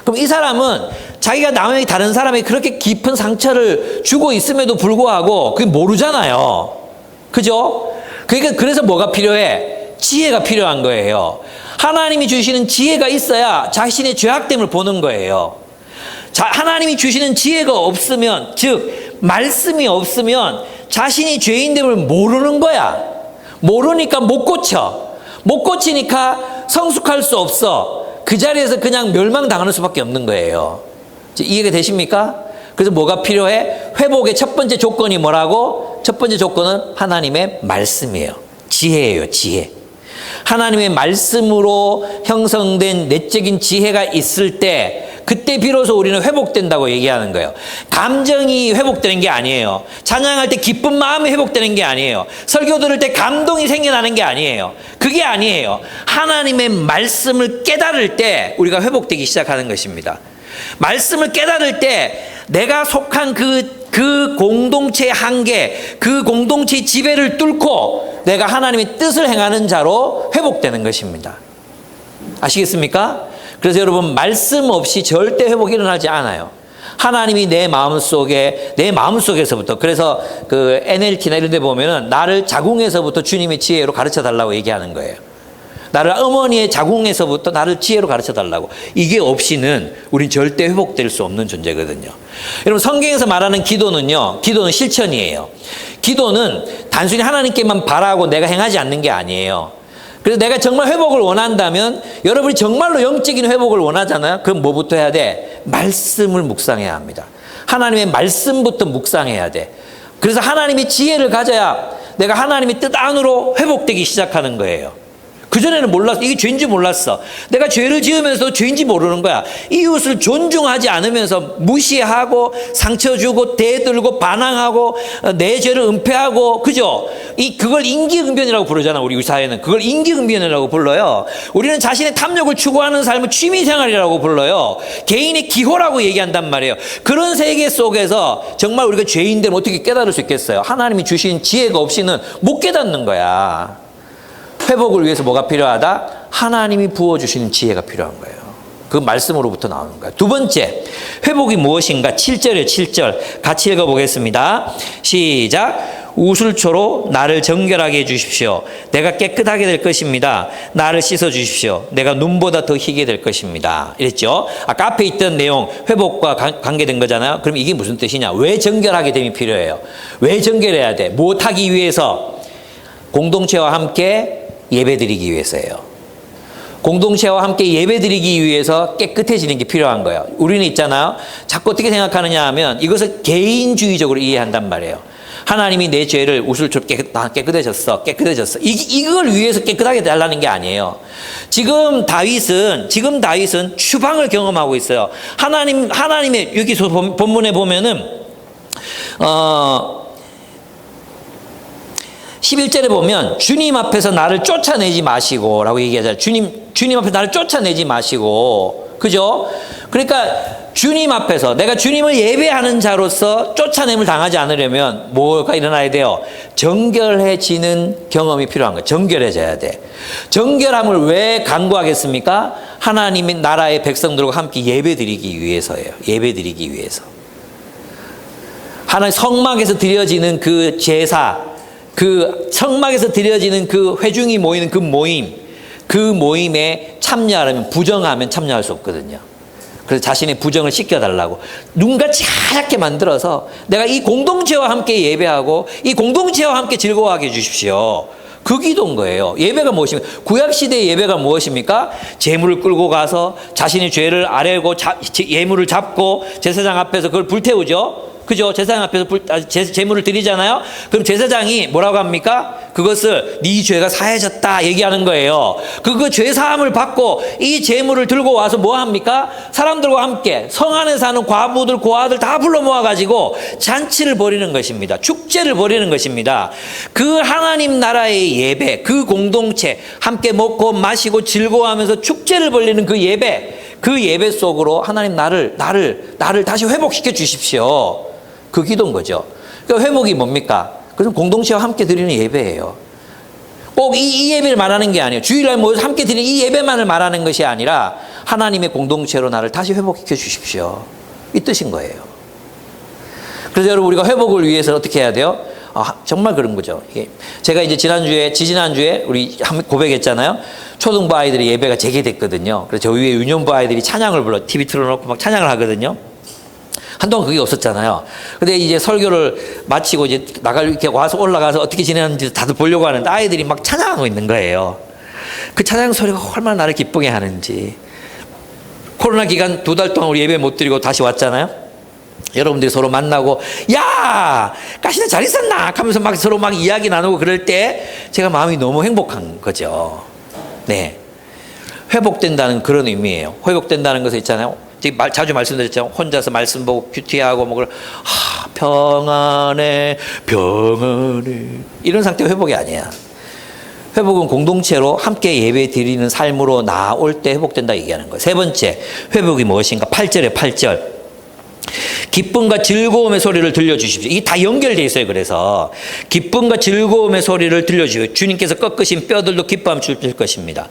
그럼 이 사람은 자기가 다른 사람에게 그렇게 깊은 상처를 주고 있음에도 불구하고 그게 모르잖아요. 그죠? 그러니까 그래서 뭐가 필요해? 지혜가 필요한 거예요. 하나님이 주시는 지혜가 있어야 자신의 죄악됨을 보는 거예요. 하나님이 주시는 지혜가 없으면, 즉 말씀이 없으면 자신이 죄인됨을 모르는 거야. 모르니까 못 고쳐. 못 고치니까 성숙할 수 없어. 그 자리에서 그냥 멸망당하는 수밖에 없는 거예요. 이해가 되십니까? 그래서 뭐가 필요해? 회복의 첫 번째 조건이 뭐라고? 첫 번째 조건은 하나님의 말씀이에요. 지혜예요, 지혜. 하나님의 말씀으로 형성된 내적인 지혜가 있을 때 그때 비로소 우리는 회복된다고 얘기하는 거예요. 감정이 회복되는 게 아니에요. 찬양할 때 기쁜 마음이 회복되는 게 아니에요. 설교 들을 때 감동이 생겨나는 게 아니에요. 그게 아니에요. 하나님의 말씀을 깨달을 때 우리가 회복되기 시작하는 것입니다. 말씀을 깨달을 때 내가 속한 그 공동체의 한계, 그 공동체의 지배를 뚫고 내가 하나님의 뜻을 행하는 자로 회복되는 것입니다. 아시겠습니까? 그래서 여러분, 말씀 없이 절대 회복이 일어나지 않아요. 하나님이 내 마음속에서부터, 그래서 그 NLT나 이런 데 보면은 나를 자궁에서부터 주님의 지혜로 가르쳐 달라고 얘기하는 거예요. 나를 어머니의 자궁에서부터 나를 지혜로 가르쳐 달라고. 이게 없이는 우린 절대 회복될 수 없는 존재거든요. 여러분, 성경에서 말하는 기도는 실천이에요. 기도는 단순히 하나님께만 바라고 내가 행하지 않는 게 아니에요. 그래서 내가 정말 회복을 원한다면, 여러분이 정말로 영적인 회복을 원하잖아요. 그럼 뭐부터 해야 돼? 말씀을 묵상해야 합니다. 하나님의 말씀부터 묵상해야 돼. 그래서 하나님의 지혜를 가져야 내가 하나님의 뜻 안으로 회복되기 시작하는 거예요. 그전에는 몰랐어. 이게 죄인지 몰랐어. 내가 죄를 지으면서 죄인지 모르는 거야. 이웃을 존중하지 않으면서 무시하고 상처 주고 대들고 반항하고 내 죄를 은폐하고, 그죠? 그걸 인기응변이라고 부르잖아. 우리 사회는 그걸 인기응변이라고 불러요. 우리는 자신의 탐욕을 추구하는 삶을 취미생활이라고 불러요. 개인의 기호라고 얘기한단 말이에요. 그런 세계 속에서 정말 우리가 죄인되면 어떻게 깨달을 수 있겠어요? 하나님이 주신 지혜가 없이는 못 깨닫는 거야. 회복을 위해서 뭐가 필요하다? 하나님이 부어주시는 지혜가 필요한 거예요. 그 말씀으로부터 나오는 거예요. 두 번째, 회복이 무엇인가? 7절이에요. 7절 같이 읽어보겠습니다. 시작. 우슬초로 나를 정결하게 해주십시오. 내가 깨끗하게 될 것입니다. 나를 씻어주십시오. 내가 눈보다 더 희게 될 것입니다. 이랬죠. 아까 앞에 있던 내용, 회복과 관계된 거잖아요. 그럼 이게 무슨 뜻이냐? 왜 정결하게 됨이 필요해요? 왜 정결해야 돼? 무엇하기 위해서? 공동체와 함께 예배드리기 위해서예요. 공동체와 함께 예배드리기 위해서 깨끗해지는 게 필요한 거예요. 우리는 있잖아요. 자꾸 어떻게 생각하느냐 하면 이것을 개인주의적으로 이해한단 말이에요. 하나님이 내 죄를 우슬초록 깨끗해졌어. 이걸 위해서 깨끗하게 달라는 게 아니에요. 지금 다윗은 추방을 경험하고 있어요. 하나님의 여기서 본문에 보면은 11절에 보면 주님 앞에서 나를 쫓아내지 마시고 라고 얘기하잖아요. 주님 앞에 나를 쫓아내지 마시고. 그죠? 그러니까 주님 앞에서 내가 주님을 예배하는 자로서 쫓아냄을 당하지 않으려면 뭐가 일어나야 돼요? 정결해지는 경험이 필요한 거예요. 정결해져야 돼. 정결함을 왜 간구하겠습니까? 하나님의 나라의 백성들과 함께 예배드리기 위해서예요. 예배드리기 위해서. 하나님 성막에서 드려지는 그 제사, 그 성막에서 드려지는 그 회중이 모이는 그 모임에 참여하려면 부정하면 참여할 수 없거든요. 그래서 자신의 부정을 씻겨달라고 눈같이 하얗게 만들어서 내가 이 공동체와 함께 예배하고 이 공동체와 함께 즐거워하게 해주십시오. 그 기도인 거예요. 예배가 무엇입니까? 구약시대의 예배가 무엇입니까? 제물을 끌고 가서 자신의 죄를 아뢰고 예물을 잡고 제사장 앞에서 그걸 불태우죠. 그죠? 제사장 앞에서 제물을 드리잖아요. 그럼 제사장이 뭐라고 합니까? 그것을 네 죄가 사해졌다 얘기하는 거예요. 그 죄 사함을 받고 이 제물을 들고 와서 뭐 합니까? 사람들과 함께 성 안에 사는 과부들 고아들 다 불러 모아가지고 잔치를 벌이는 것입니다. 축제를 벌이는 것입니다. 그 하나님 나라의 예배, 그 공동체 함께 먹고 마시고 즐거워하면서 축제를 벌이는 그 예배 속으로 하나님 나를 다시 회복시켜 주십시오. 그 기도인 거죠. 그러니까 회복이 뭡니까? 그럼 공동체와 함께 드리는 예배예요. 꼭 이 예배를 말하는 게 아니에요. 주일날 모여서 함께 드리는 이 예배만을 말하는 것이 아니라 하나님의 공동체로 나를 다시 회복시켜 주십시오. 이 뜻인 거예요. 그래서 여러분 우리가 회복을 위해서 어떻게 해야 돼요? 정말 그런 거죠. 제가 이제 지지난주에 우리 고백했잖아요. 초등부 아이들의 예배가 재개됐거든요. 그래서 저 위에 유년부 아이들이 찬양을 불러 TV 틀어놓고 막 찬양을 하거든요. 한동안 그게 없었잖아요. 근데 이제 설교를 마치고 이제 이렇게 와서 올라가서 어떻게 지내는지 다들 보려고 하는데 아이들이 막 찬양하고 있는 거예요. 그 찬양 소리가 얼마나 나를 기쁘게 하는지. 코로나 기간 2달 동안 우리 예배 못 드리고 다시 왔잖아요. 여러분들이 서로 만나고 야 까시나 잘 있었나 하면서 막 서로 막 이야기 나누고 그럴 때 제가 마음이 너무 행복한 거죠. 네, 회복된다는 그런 의미예요. 회복된다는 것은 있잖아요. 자주 말씀드렸죠. 혼자서 말씀 보고 큐티하고 뭐 평안해 이런 상태가 회복이 아니야. 회복은 공동체로 함께 예배 드리는 삶으로 나올 때 회복된다 얘기하는 거예요. 세 번째 회복이 무엇인가? 8절에 8절 기쁨과 즐거움의 소리를 들려주십시오. 이게 다 연결되어 있어요. 그래서 기쁨과 즐거움의 소리를 들려주십시오. 주님께서 꺾으신 뼈들도 기뻐함 주실 것입니다.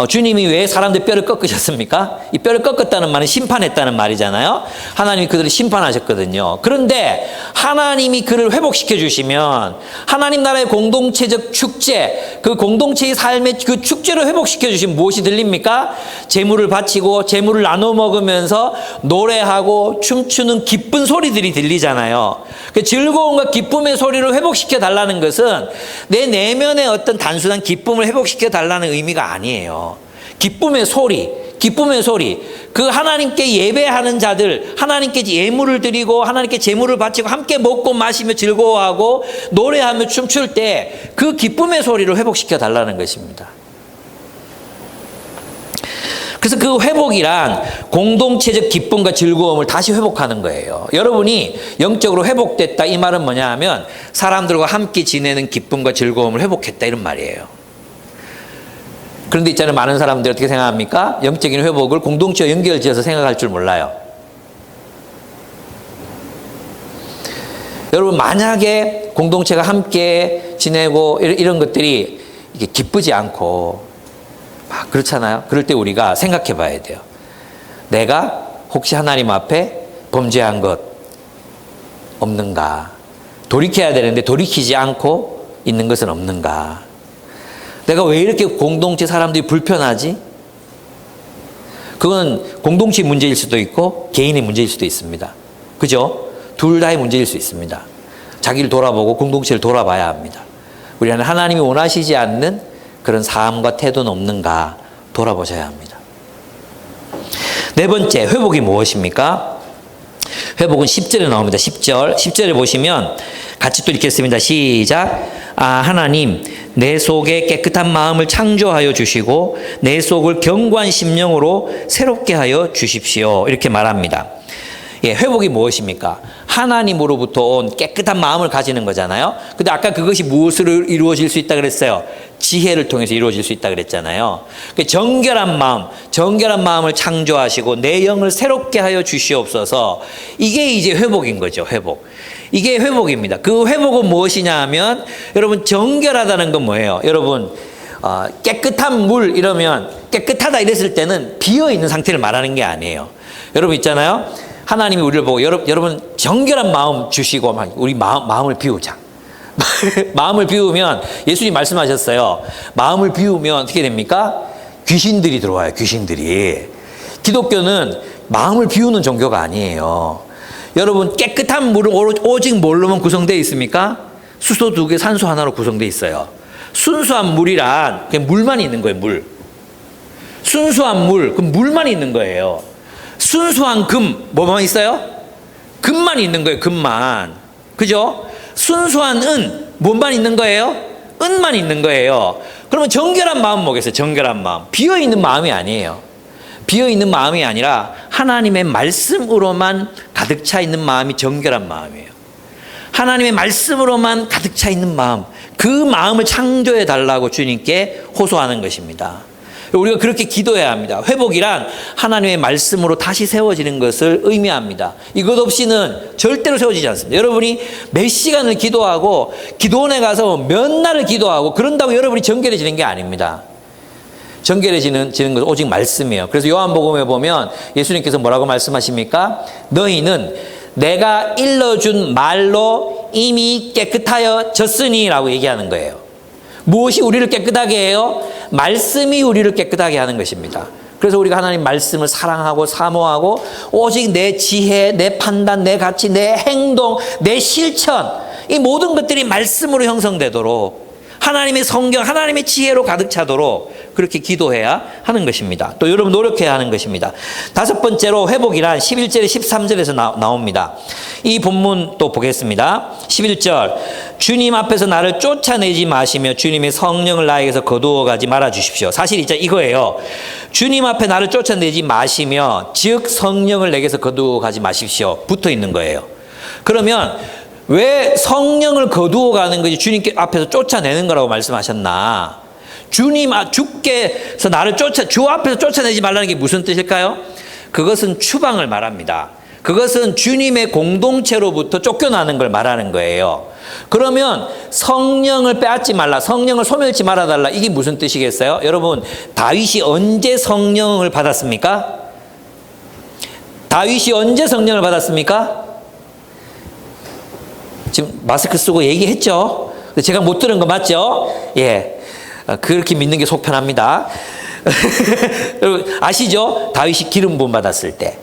주님이 왜 사람들 뼈를 꺾으셨습니까? 이 뼈를 꺾었다는 말은 심판했다는 말이잖아요. 하나님이 그들을 심판하셨거든요. 그런데 하나님이 그를 회복시켜 주시면 하나님 나라의 공동체적 축제, 그 공동체의 삶의 그 축제로 회복시켜 주시면 무엇이 들립니까? 제물을 바치고 제물을 나눠 먹으면서 노래하고 춤추는 기쁜 소리들이 들리잖아요. 그 즐거움과 기쁨의 소리를 회복시켜 달라는 것은 내 내면의 어떤 단순한 기쁨을 회복시켜 달라는 의미가 아니에요. 기쁨의 소리. 그 하나님께 예배하는 자들, 하나님께 예물을 드리고 하나님께 제물을 바치고 함께 먹고 마시며 즐거워하고 노래하며 춤출 때 그 기쁨의 소리를 회복시켜 달라는 것입니다. 그래서 그 회복이란 공동체적 기쁨과 즐거움을 다시 회복하는 거예요. 여러분이 영적으로 회복됐다 이 말은 뭐냐 하면 사람들과 함께 지내는 기쁨과 즐거움을 회복했다 이런 말이에요. 그런데 있잖아요. 많은 사람들이 어떻게 생각합니까? 영적인 회복을 공동체와 연결지어서 생각할 줄 몰라요. 여러분 만약에 공동체가 함께 지내고 이런 것들이 이게 기쁘지 않고 그렇잖아요. 그럴 때 우리가 생각해 봐야 돼요. 내가 혹시 하나님 앞에 범죄한 것 없는가? 돌이켜야 되는데 돌이키지 않고 있는 것은 없는가? 내가 왜 이렇게 공동체 사람들이 불편하지? 그건 공동체 문제일 수도 있고 개인의 문제일 수도 있습니다. 그죠? 둘 다의 문제일 수 있습니다. 자기를 돌아보고 공동체를 돌아봐야 합니다. 우리는 하나님이 원하시지 않는 그런 삶과 태도는 없는가 돌아보셔야 합니다. 네 번째, 회복이 무엇입니까? 회복은 10절에 나옵니다. 10절에 보시면 같이 또 읽겠습니다. 시작. 하나님 내 속에 깨끗한 마음을 창조하여 주시고 내 속을 견고한 심령으로 새롭게 하여 주십시오. 이렇게 말합니다. 예, 회복이 무엇입니까? 하나님으로부터 온 깨끗한 마음을 가지는 거잖아요. 근데 아까 그것이 무엇으로 이루어질 수 있다 그랬어요? 지혜를 통해서 이루어질 수 있다 그랬잖아요. 정결한 마음을 창조하시고 내 영을 새롭게 하여 주시옵소서. 이게 이제 회복인 거죠, 회복. 이게 회복입니다. 그 회복은 무엇이냐 하면, 여러분, 정결하다는 건 뭐예요? 여러분, 깨끗한 물 이러면, 깨끗하다 이랬을 때는 비어있는 상태를 말하는 게 아니에요. 여러분 있잖아요. 하나님이 우리를 보고 여러분 정결한 마음 주시고 우리 마음을 비우자. 마음을 비우면 예수님 말씀하셨어요. 마음을 비우면 어떻게 됩니까? 귀신들이 들어와요. 귀신들이. 기독교는 마음을 비우는 종교가 아니에요. 여러분 깨끗한 물은 오직 뭘로만 구성되어 있습니까? 수소 2개, 산소 하나로 구성되어 있어요. 순수한 물이란 그냥 물만 있는 거예요. 물. 순수한 물, 그 물만 있는 거예요. 순수한 금, 뭐만 있어요? 금만 있는 거예요. 금만. 그죠? 순수한 은, 뭐만 있는 거예요? 은만 있는 거예요. 그러면 정결한 마음 뭐겠어요? 정결한 마음. 비어있는 마음이 아니에요. 비어있는 마음이 아니라 하나님의 말씀으로만 가득 차 있는 마음이 정결한 마음이에요. 하나님의 말씀으로만 가득 차 있는 마음, 그 마음을 창조해 달라고 주님께 호소하는 것입니다. 우리가 그렇게 기도해야 합니다. 회복이란 하나님의 말씀으로 다시 세워지는 것을 의미합니다. 이것 없이는 절대로 세워지지 않습니다. 여러분이 몇 시간을 기도하고 기도원에 가서 몇 날을 기도하고 그런다고 여러분이 정결해지는 게 아닙니다. 정결해지는 것은 오직 말씀이에요. 그래서 요한복음에 보면 예수님께서 뭐라고 말씀하십니까? 너희는 내가 일러준 말로 이미 깨끗하여졌으니 라고 얘기하는 거예요. 무엇이 우리를 깨끗하게 해요? 말씀이 우리를 깨끗하게 하는 것입니다. 그래서 우리가 하나님 말씀을 사랑하고 사모하고 오직 내 지혜, 내 판단, 내 가치, 내 행동, 내 실천, 이 모든 것들이 말씀으로 형성되도록 하나님의 성경, 하나님의 지혜로 가득 차도록 그렇게 기도해야 하는 것입니다. 또 여러분 노력해야 하는 것입니다. 다섯 번째로 회복이란 11절에 13절에서 나옵니다. 이 본문 또 보겠습니다. 11절 주님 앞에서 나를 쫓아내지 마시며 주님의 성령을 나에게서 거두어 가지 말아 주십시오. 사실 이제 이거예요. 주님 앞에 나를 쫓아내지 마시며 즉 성령을 내게서 거두어 가지 마십시오. 붙어 있는 거예요. 그러면 왜 성령을 거두어 가는 것이 주님께 앞에서 쫓아내는 거라고 말씀하셨나? 주께서 나를 주 앞에서 쫓아내지 말라는 게 무슨 뜻일까요? 그것은 추방을 말합니다. 그것은 주님의 공동체로부터 쫓겨나는 걸 말하는 거예요. 그러면 성령을 빼앗지 말라, 성령을 소멸치 말아달라, 이게 무슨 뜻이겠어요? 여러분, 다윗이 언제 성령을 받았습니까? 다윗이 언제 성령을 받았습니까? 지금 마스크 쓰고 얘기했죠? 제가 못 들은 거 맞죠? 예. 그렇게 믿는 게 속 편합니다. 여러분, 아시죠? 다윗이 기름 부음 받았을 때,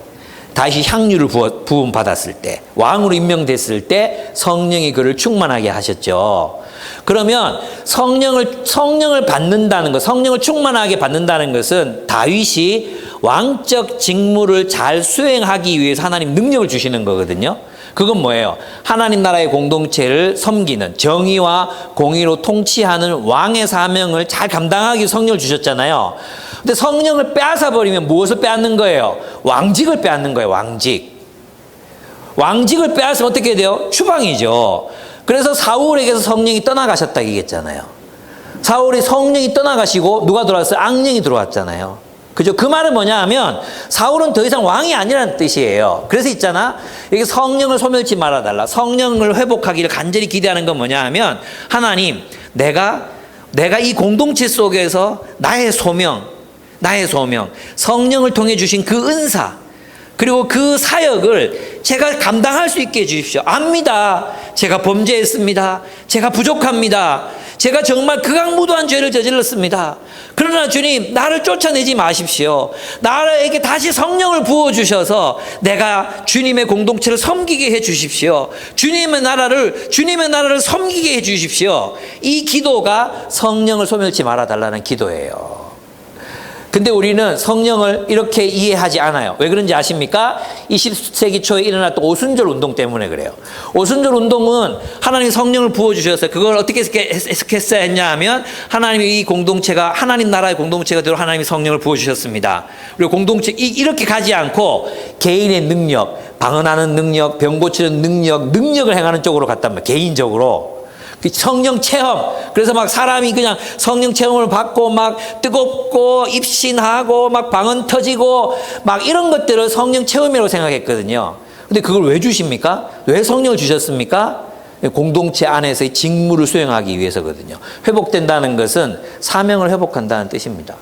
다윗이 향유를 부음 받았을 때, 왕으로 임명됐을 때 성령이 그를 충만하게 하셨죠. 그러면 성령을 받는다는 것, 성령을 충만하게 받는다는 것은 다윗이 왕적 직무를 잘 수행하기 위해서 하나님 능력을 주시는 거거든요. 그건 뭐예요? 하나님 나라의 공동체를 섬기는, 정의와 공의로 통치하는 왕의 사명을 잘 감당하기 위해 성령을 주셨잖아요. 근데 성령을 빼앗아 버리면 무엇을 빼앗는 거예요? 왕직을 빼앗는 거예요. 왕직을 빼앗으면 어떻게 돼요? 추방이죠. 그래서 사울에게서 성령이 떠나가셨다 얘기했잖아요. 사울이 성령이 떠나가시고 누가 들어왔어요? 악령이 들어왔잖아요. 그죠? 그 말은 뭐냐 하면 사울은 더 이상 왕이 아니라는 뜻이에요. 그래서 있잖아, 여기 성령을 소멸치 말아달라, 성령을 회복하기를 간절히 기대하는 건 뭐냐 하면, 하나님, 내가 이 공동체 속에서 나의 소명, 성령을 통해 주신 그 은사, 그리고 그 사역을 제가 감당할 수 있게 해주십시오. 압니다. 제가 범죄했습니다. 제가 부족합니다. 제가 정말 극악무도한 죄를 저질렀습니다. 그러나 주님, 나를 쫓아내지 마십시오. 나에게 다시 성령을 부어주셔서 내가 주님의 공동체를 섬기게 해주십시오. 주님의 나라를 섬기게 해주십시오. 이 기도가 성령을 소멸치 말아달라는 기도예요. 근데 우리는 성령을 이렇게 이해하지 않아요. 왜 그런지 아십니까? 20세기 초에 일어났던 오순절 운동 때문에 그래요. 오순절 운동은 하나님이 성령을 부어주셨어요. 그걸 어떻게 해석했어야 했냐 하면 하나님이 이 공동체가 하나님 나라의 공동체가 되도록 하나님이 성령을 부어주셨습니다. 그리고 공동체 이렇게 가지 않고 개인의 능력, 방언하는 능력, 병 고치는 능력을 행하는 쪽으로 갔단 말이에요. 개인적으로. 성령 체험. 그래서 막 사람이 그냥 성령 체험을 받고 막 뜨겁고 입신하고 막 방언 터지고 막 이런 것들을 성령 체험이라고 생각했거든요. 근데 그걸 왜 주십니까? 왜 성령을 주셨습니까? 공동체 안에서의 직무를 수행하기 위해서거든요. 회복된다는 것은 사명을 회복한다는 뜻입니다.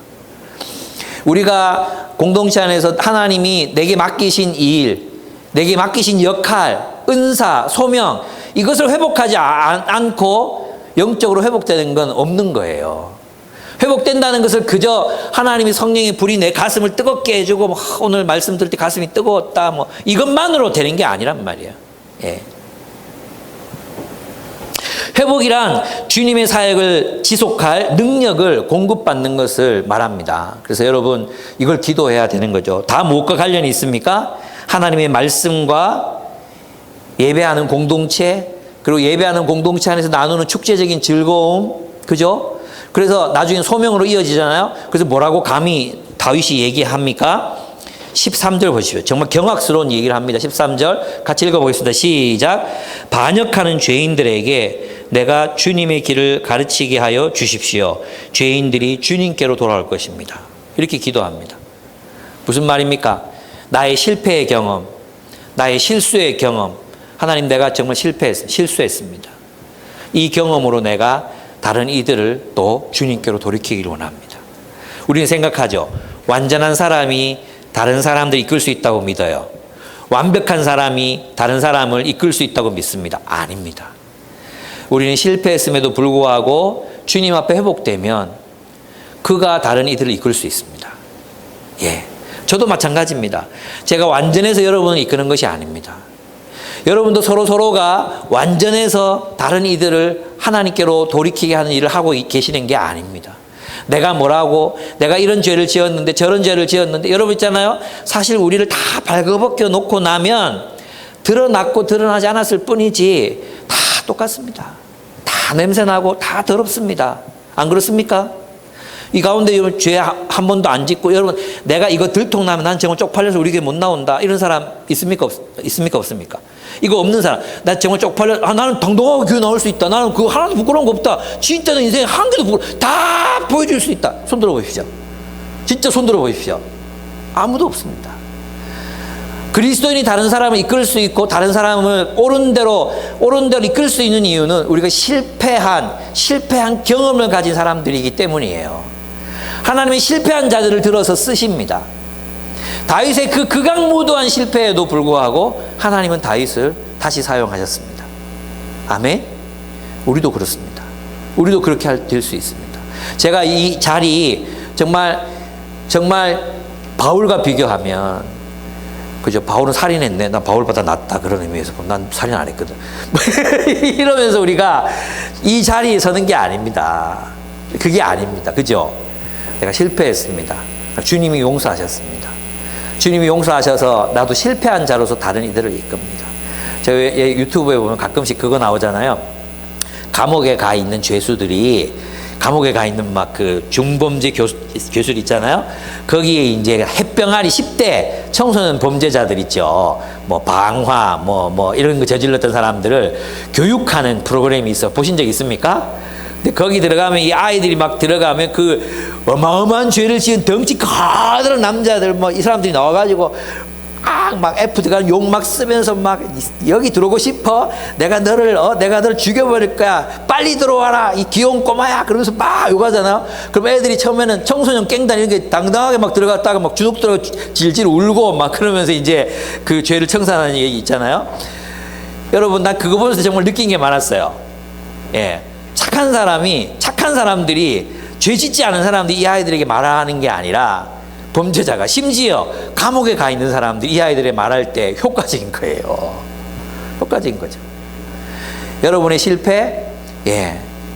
우리가 공동체 안에서 하나님이 내게 맡기신 일, 내게 맡기신 역할, 은사, 소명, 이것을 회복하지 않고 영적으로 회복되는 건 없는 거예요. 회복된다는 것을 그저 하나님이 성령의 불이 내 가슴을 뜨겁게 해주고 뭐 오늘 말씀 들을 때 가슴이 뜨거웠다 뭐 이것만으로 되는 게 아니란 말이에요. 예. 회복이란 주님의 사역을 지속할 능력을 공급받는 것을 말합니다. 그래서 여러분 이걸 기도해야 되는 거죠. 다 무엇과 관련이 있습니까? 하나님의 말씀과 예배하는 공동체, 그리고 예배하는 공동체 안에서 나누는 축제적인 즐거움, 그죠? 그래서 나중에 소명으로 이어지잖아요. 그래서 뭐라고 감히 다윗이 얘기합니까? 13절 보십시오. 정말 경악스러운 얘기를 합니다. 13절 같이 읽어보겠습니다. 시작. 반역하는 죄인들에게 내가 주님의 길을 가르치게 하여 주십시오. 죄인들이 주님께로 돌아올 것입니다. 이렇게 기도합니다. 무슨 말입니까? 나의 실패의 경험, 나의 실수의 경험, 하나님 내가 정말 실수했습니다. 이 경험으로 내가 다른 이들을 또 주님께로 돌이키기를 원합니다. 우리는 생각하죠. 완전한 사람이 다른 사람들을 이끌 수 있다고 믿어요. 완벽한 사람이 다른 사람을 이끌 수 있다고 믿습니다. 아닙니다. 우리는 실패했음에도 불구하고 주님 앞에 회복되면 그가 다른 이들을 이끌 수 있습니다. 예, 저도 마찬가지입니다. 제가 완전해서 여러분을 이끄는 것이 아닙니다. 여러분도 서로가 완전해서 다른 이들을 하나님께로 돌이키게 하는 일을 하고 계시는 게 아닙니다. 내가 뭐라고, 내가 이런 죄를 지었는데 저런 죄를 지었는데, 여러분 있잖아요. 사실 우리를 다 발거벗겨 놓고 나면 드러났고 드러나지 않았을 뿐이지 다 똑같습니다. 다 냄새나고 다 더럽습니다. 안 그렇습니까? 이 가운데 여러분 죄 한 번도 안 짓고, 여러분 내가 이거 들통나면 난 정말 쪽팔려서 우리 교회 못 나온다 이런 사람 있습니까? 없습니까? 이거 없는 사람, 나 정말 쪽팔려, 나는 당당하게 교회 나올 수 있다, 나는 그거 하나도 부끄러운 거 없다, 진짜 내 인생에 한 개도 다 보여줄 수 있다. 손 들어 보십시오. 진짜 손 들어 보십시오. 아무도 없습니다. 그리스도인이 다른 사람을 이끌 수 있고 다른 사람을 옳은 대로 이끌 수 있는 이유는 우리가 실패한 경험을 가진 사람들이기 때문이에요. 하나님이 실패한 자들을 들어서 쓰십니다. 다윗의 그 극악무도한 실패에도 불구하고 하나님은 다윗을 다시 사용하셨습니다. 아멘? 우리도 그렇습니다. 우리도 그렇게 될 수 있습니다. 제가 이 자리 정말 바울과 비교하면, 그죠? 바울은 살인했네. 난 바울보다 낫다. 그런 의미에서 보면 난 살인 안 했거든. 이러면서 우리가 이 자리에 서는 게 아닙니다. 그게 아닙니다. 그죠? 내가 실패했습니다. 주님이 용서하셨습니다. 주님이 용서하셔서 나도 실패한 자로서 다른 이들을 이끕니다. 저희 유튜브에 보면 가끔씩 그거 나오잖아요. 감옥에 가 있는 죄수들이, 감옥에 가 있는 막 그 중범죄 교수들 있잖아요. 거기에 이제 햇병아리 10대 청소년 범죄자들 있죠. 뭐 방화, 뭐 이런 거 저질렀던 사람들을 교육하는 프로그램이 있어. 보신 적 있습니까? 근데 거기 들어가면 이 아이들이 막 들어가면 그 어마어마한 죄를 지은 덩치 커다란 남자들 뭐 이 사람들이 나와가지고 막 F 들어가는 욕 막 쓰면서 막 여기 들어오고 싶어? 내가 너를 죽여버릴 거야. 빨리 들어와라. 이 귀여운 꼬마야. 그러면서 막 욕하잖아요. 그럼 애들이 처음에는 청소년 깽단 이런 게 당당하게 막 들어갔다가 막 주눅 들어 질질 울고 막 그러면서 이제 그 죄를 청산하는 얘기 있잖아요. 여러분, 난 그거 보면서 정말 느낀 게 많았어요. 예. 착한 사람들이 죄 짓지 않은 사람들이 이 아이들에게 말하는 게 아니라 범죄자가, 심지어 감옥에 가 있는 사람들이 이 아이들에 말할 때 효과적인 거예요. 효과적인 거죠. 여러분의 실패,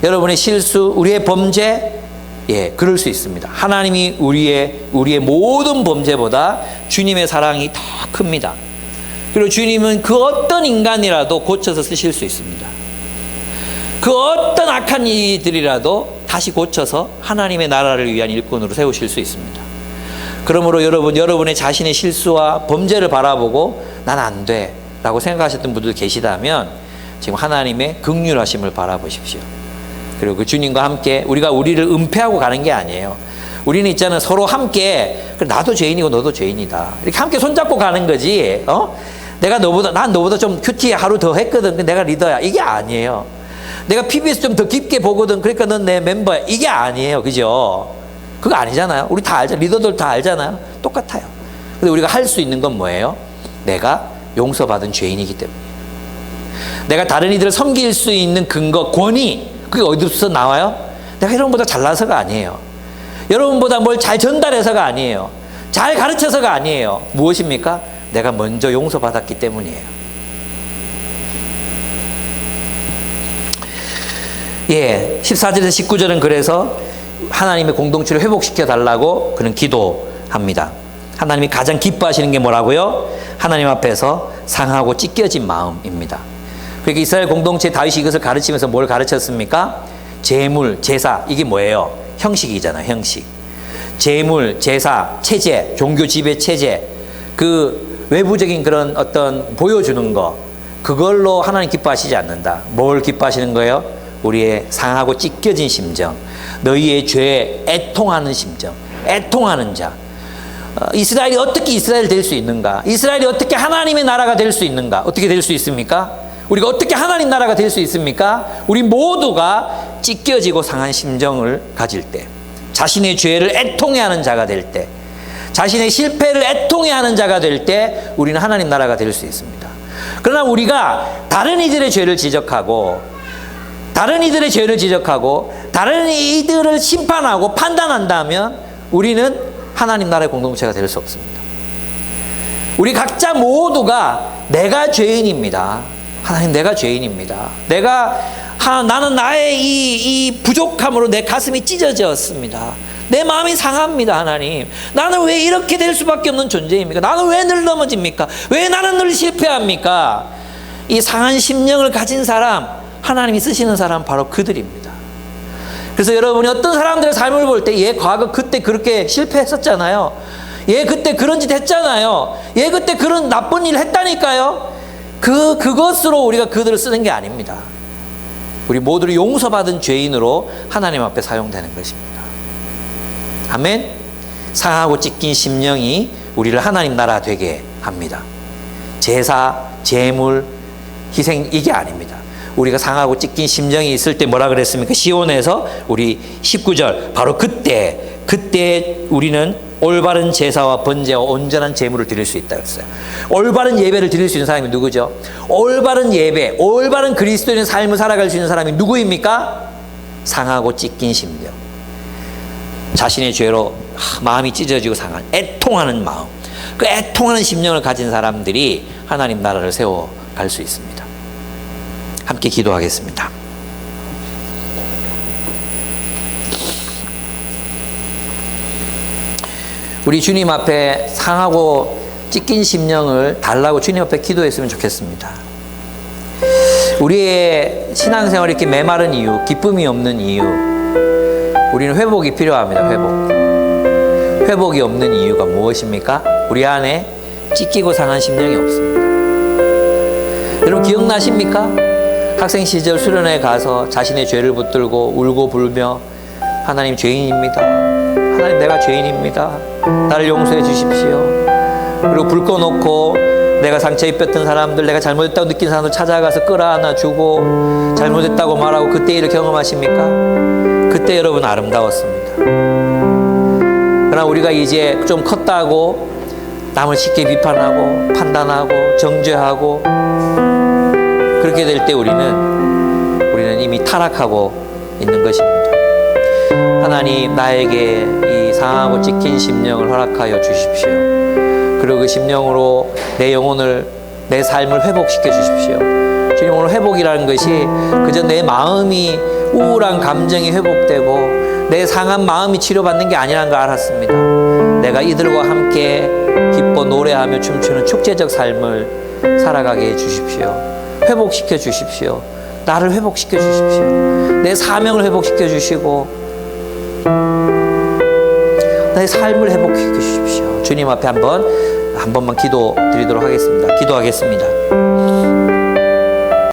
여러분의 실수, 우리의 범죄, 예, 그럴 수 있습니다. 하나님이 우리의 모든 범죄보다 주님의 사랑이 더 큽니다. 그리고 주님은 그 어떤 인간이라도 고쳐서 쓰실 수 있습니다. 그 어떤 악한 이들이라도 다시 고쳐서 하나님의 나라를 위한 일꾼으로 세우실 수 있습니다. 그러므로 여러분의 자신의 실수와 범죄를 바라보고 난 안 돼 라고 생각하셨던 분들 계시다면 지금 하나님의 긍휼하심을 바라보십시오. 그리고 그 주님과 함께 우리를 은폐하고 가는 게 아니에요. 우리는 있잖아요. 서로 함께 나도 죄인이고 너도 죄인이다. 이렇게 함께 손잡고 가는 거지. 난 너보다 좀 큐티 하루 더 했거든. 내가 리더야. 이게 아니에요. 내가 PBS 좀 더 깊게 보거든. 그러니까 넌 내 멤버야. 이게 아니에요. 그죠? 그거 아니잖아요. 우리 다 알잖아요. 리더들 다 알잖아요. 똑같아요. 근데 우리가 할 수 있는 건 뭐예요? 내가 용서받은 죄인이기 때문이에요. 내가 다른 이들을 섬길 수 있는 근거, 권위, 그게 어디서 나와요? 내가 여러분보다 잘나서가 아니에요. 여러분보다 뭘 잘 전달해서가 아니에요. 잘 가르쳐서가 아니에요. 무엇입니까? 내가 먼저 용서받았기 때문이에요. 예, 14절에서 19절은 그래서 하나님의 공동체를 회복시켜 달라고 그는 기도합니다. 하나님이 가장 기뻐하시는 게 뭐라고요? 하나님 앞에서 상하고 찢겨진 마음입니다. 그러니까 이스라엘 공동체 다윗이 이것을 가르치면서 뭘 가르쳤습니까? 제물, 제사, 이게 뭐예요? 형식이잖아요. 형식. 제물, 제사, 체제, 종교 지배 체제, 그 외부적인 그런 어떤 보여주는 거, 그걸로 하나님 기뻐하시지 않는다. 뭘 기뻐하시는 거예요? 우리의 상하고 찢겨진 심정, 너희의 죄에 애통하는 심정, 애통하는 자. 이스라엘이 어떻게 이스라엘 될 수 있는가? 이스라엘이 어떻게 하나님의 나라가 될 수 있는가? 어떻게 될 수 있습니까? 우리가 어떻게 하나님 나라가 될 수 있습니까? 우리 모두가 찢겨지고 상한 심정을 가질 때, 자신의 죄를 애통해하는 자가 될 때, 자신의 실패를 애통해하는 자가 될 때 우리는 하나님 나라가 될 수 있습니다. 그러나 우리가 다른 이들의 죄를 지적하고 다른 이들의 심판하고 판단한다면 우리는 하나님 나라의 공동체가 될 수 없습니다. 우리 각자 모두가 내가 죄인입니다. 하나님, 내가 죄인입니다. 나는 나의 이 부족함으로 내 가슴이 찢어졌습니다. 내 마음이 상합니다. 하나님, 나는 왜 이렇게 될 수밖에 없는 존재입니까? 나는 왜 늘 넘어집니까? 왜 나는 늘 실패합니까? 이 상한 심령을 가진 사람, 하나님이 쓰시는 사람 바로 그들입니다. 그래서 여러분이 어떤 사람들의 삶을 볼 때, 얘 과거 그때 그렇게 실패했었잖아요. 얘 그때 그런 짓 했잖아요. 얘 그때 그런 나쁜 일 했다니까요. 그것으로 우리가 그들을 쓰는 게 아닙니다. 우리 모두를 용서받은 죄인으로 하나님 앞에 사용되는 것입니다. 아멘. 상하고 찢긴 심령이 우리를 하나님 나라 되게 합니다. 제사, 제물, 희생, 이게 아닙니다. 우리가 상하고 찢긴 심정이 있을 때 뭐라 그랬습니까? 시온에서 우리 19절, 바로 그때 우리는 올바른 제사와 번제와 온전한 제물을 드릴 수 있다고 했어요. 올바른 예배를 드릴 수 있는 사람이 누구죠? 올바른 예배, 올바른 그리스도인의 삶을 살아갈 수 있는 사람이 누구입니까? 상하고 찢긴 심령, 자신의 죄로 마음이 찢어지고 상한 애통하는 마음, 그 애통하는 심령을 가진 사람들이 하나님 나라를 세워갈 수 있습니다. 함께 기도하겠습니다. 우리 주님 앞에 상하고 찢긴 심령을 달라고 주님 앞에 기도했으면 좋겠습니다. 우리의 신앙생활이 이렇게 메마른 이유, 기쁨이 없는 이유, 우리는 회복이 필요합니다. 회복이 없는 이유가 무엇입니까? 우리 안에 찢기고 상한 심령이 없습니다. 여러분 기억나십니까? 학생 시절 수련회에 가서 자신의 죄를 붙들고 울고 불며 하나님, 죄인입니다. 하나님, 내가 죄인입니다. 나를 용서해 주십시오. 그리고 불 꺼놓고 내가 상처 입혔던 사람들, 내가 잘못했다고 느낀 사람들 찾아가서 끌어안아 주고 잘못했다고 말하고 그때 일을 경험하십니까? 그때 여러분 아름다웠습니다. 그러나 우리가 이제 좀 컸다고 남을 쉽게 비판하고 판단하고 정죄하고 그렇게 될 때 우리는 이미 타락하고 있는 것입니다. 하나님, 나에게 이 상하고 찢긴 심령을 허락하여 주십시오. 그리고 그 심령으로 내 영혼을, 내 삶을 회복시켜 주십시오. 주님, 오늘 회복이라는 것이 그저 내 마음이 우울한 감정이 회복되고 내 상한 마음이 치료받는 게 아니라는 걸 알았습니다. 내가 이들과 함께 기뻐 노래하며 춤추는 축제적 삶을 살아가게 해 주십시오. 회복시켜 주십시오. 나를 회복시켜 주십시오. 내 사명을 회복시켜 주시고 내 삶을 회복시켜 주십시오. 주님 앞에 한 번만 기도 드리도록 하겠습니다. 기도하겠습니다.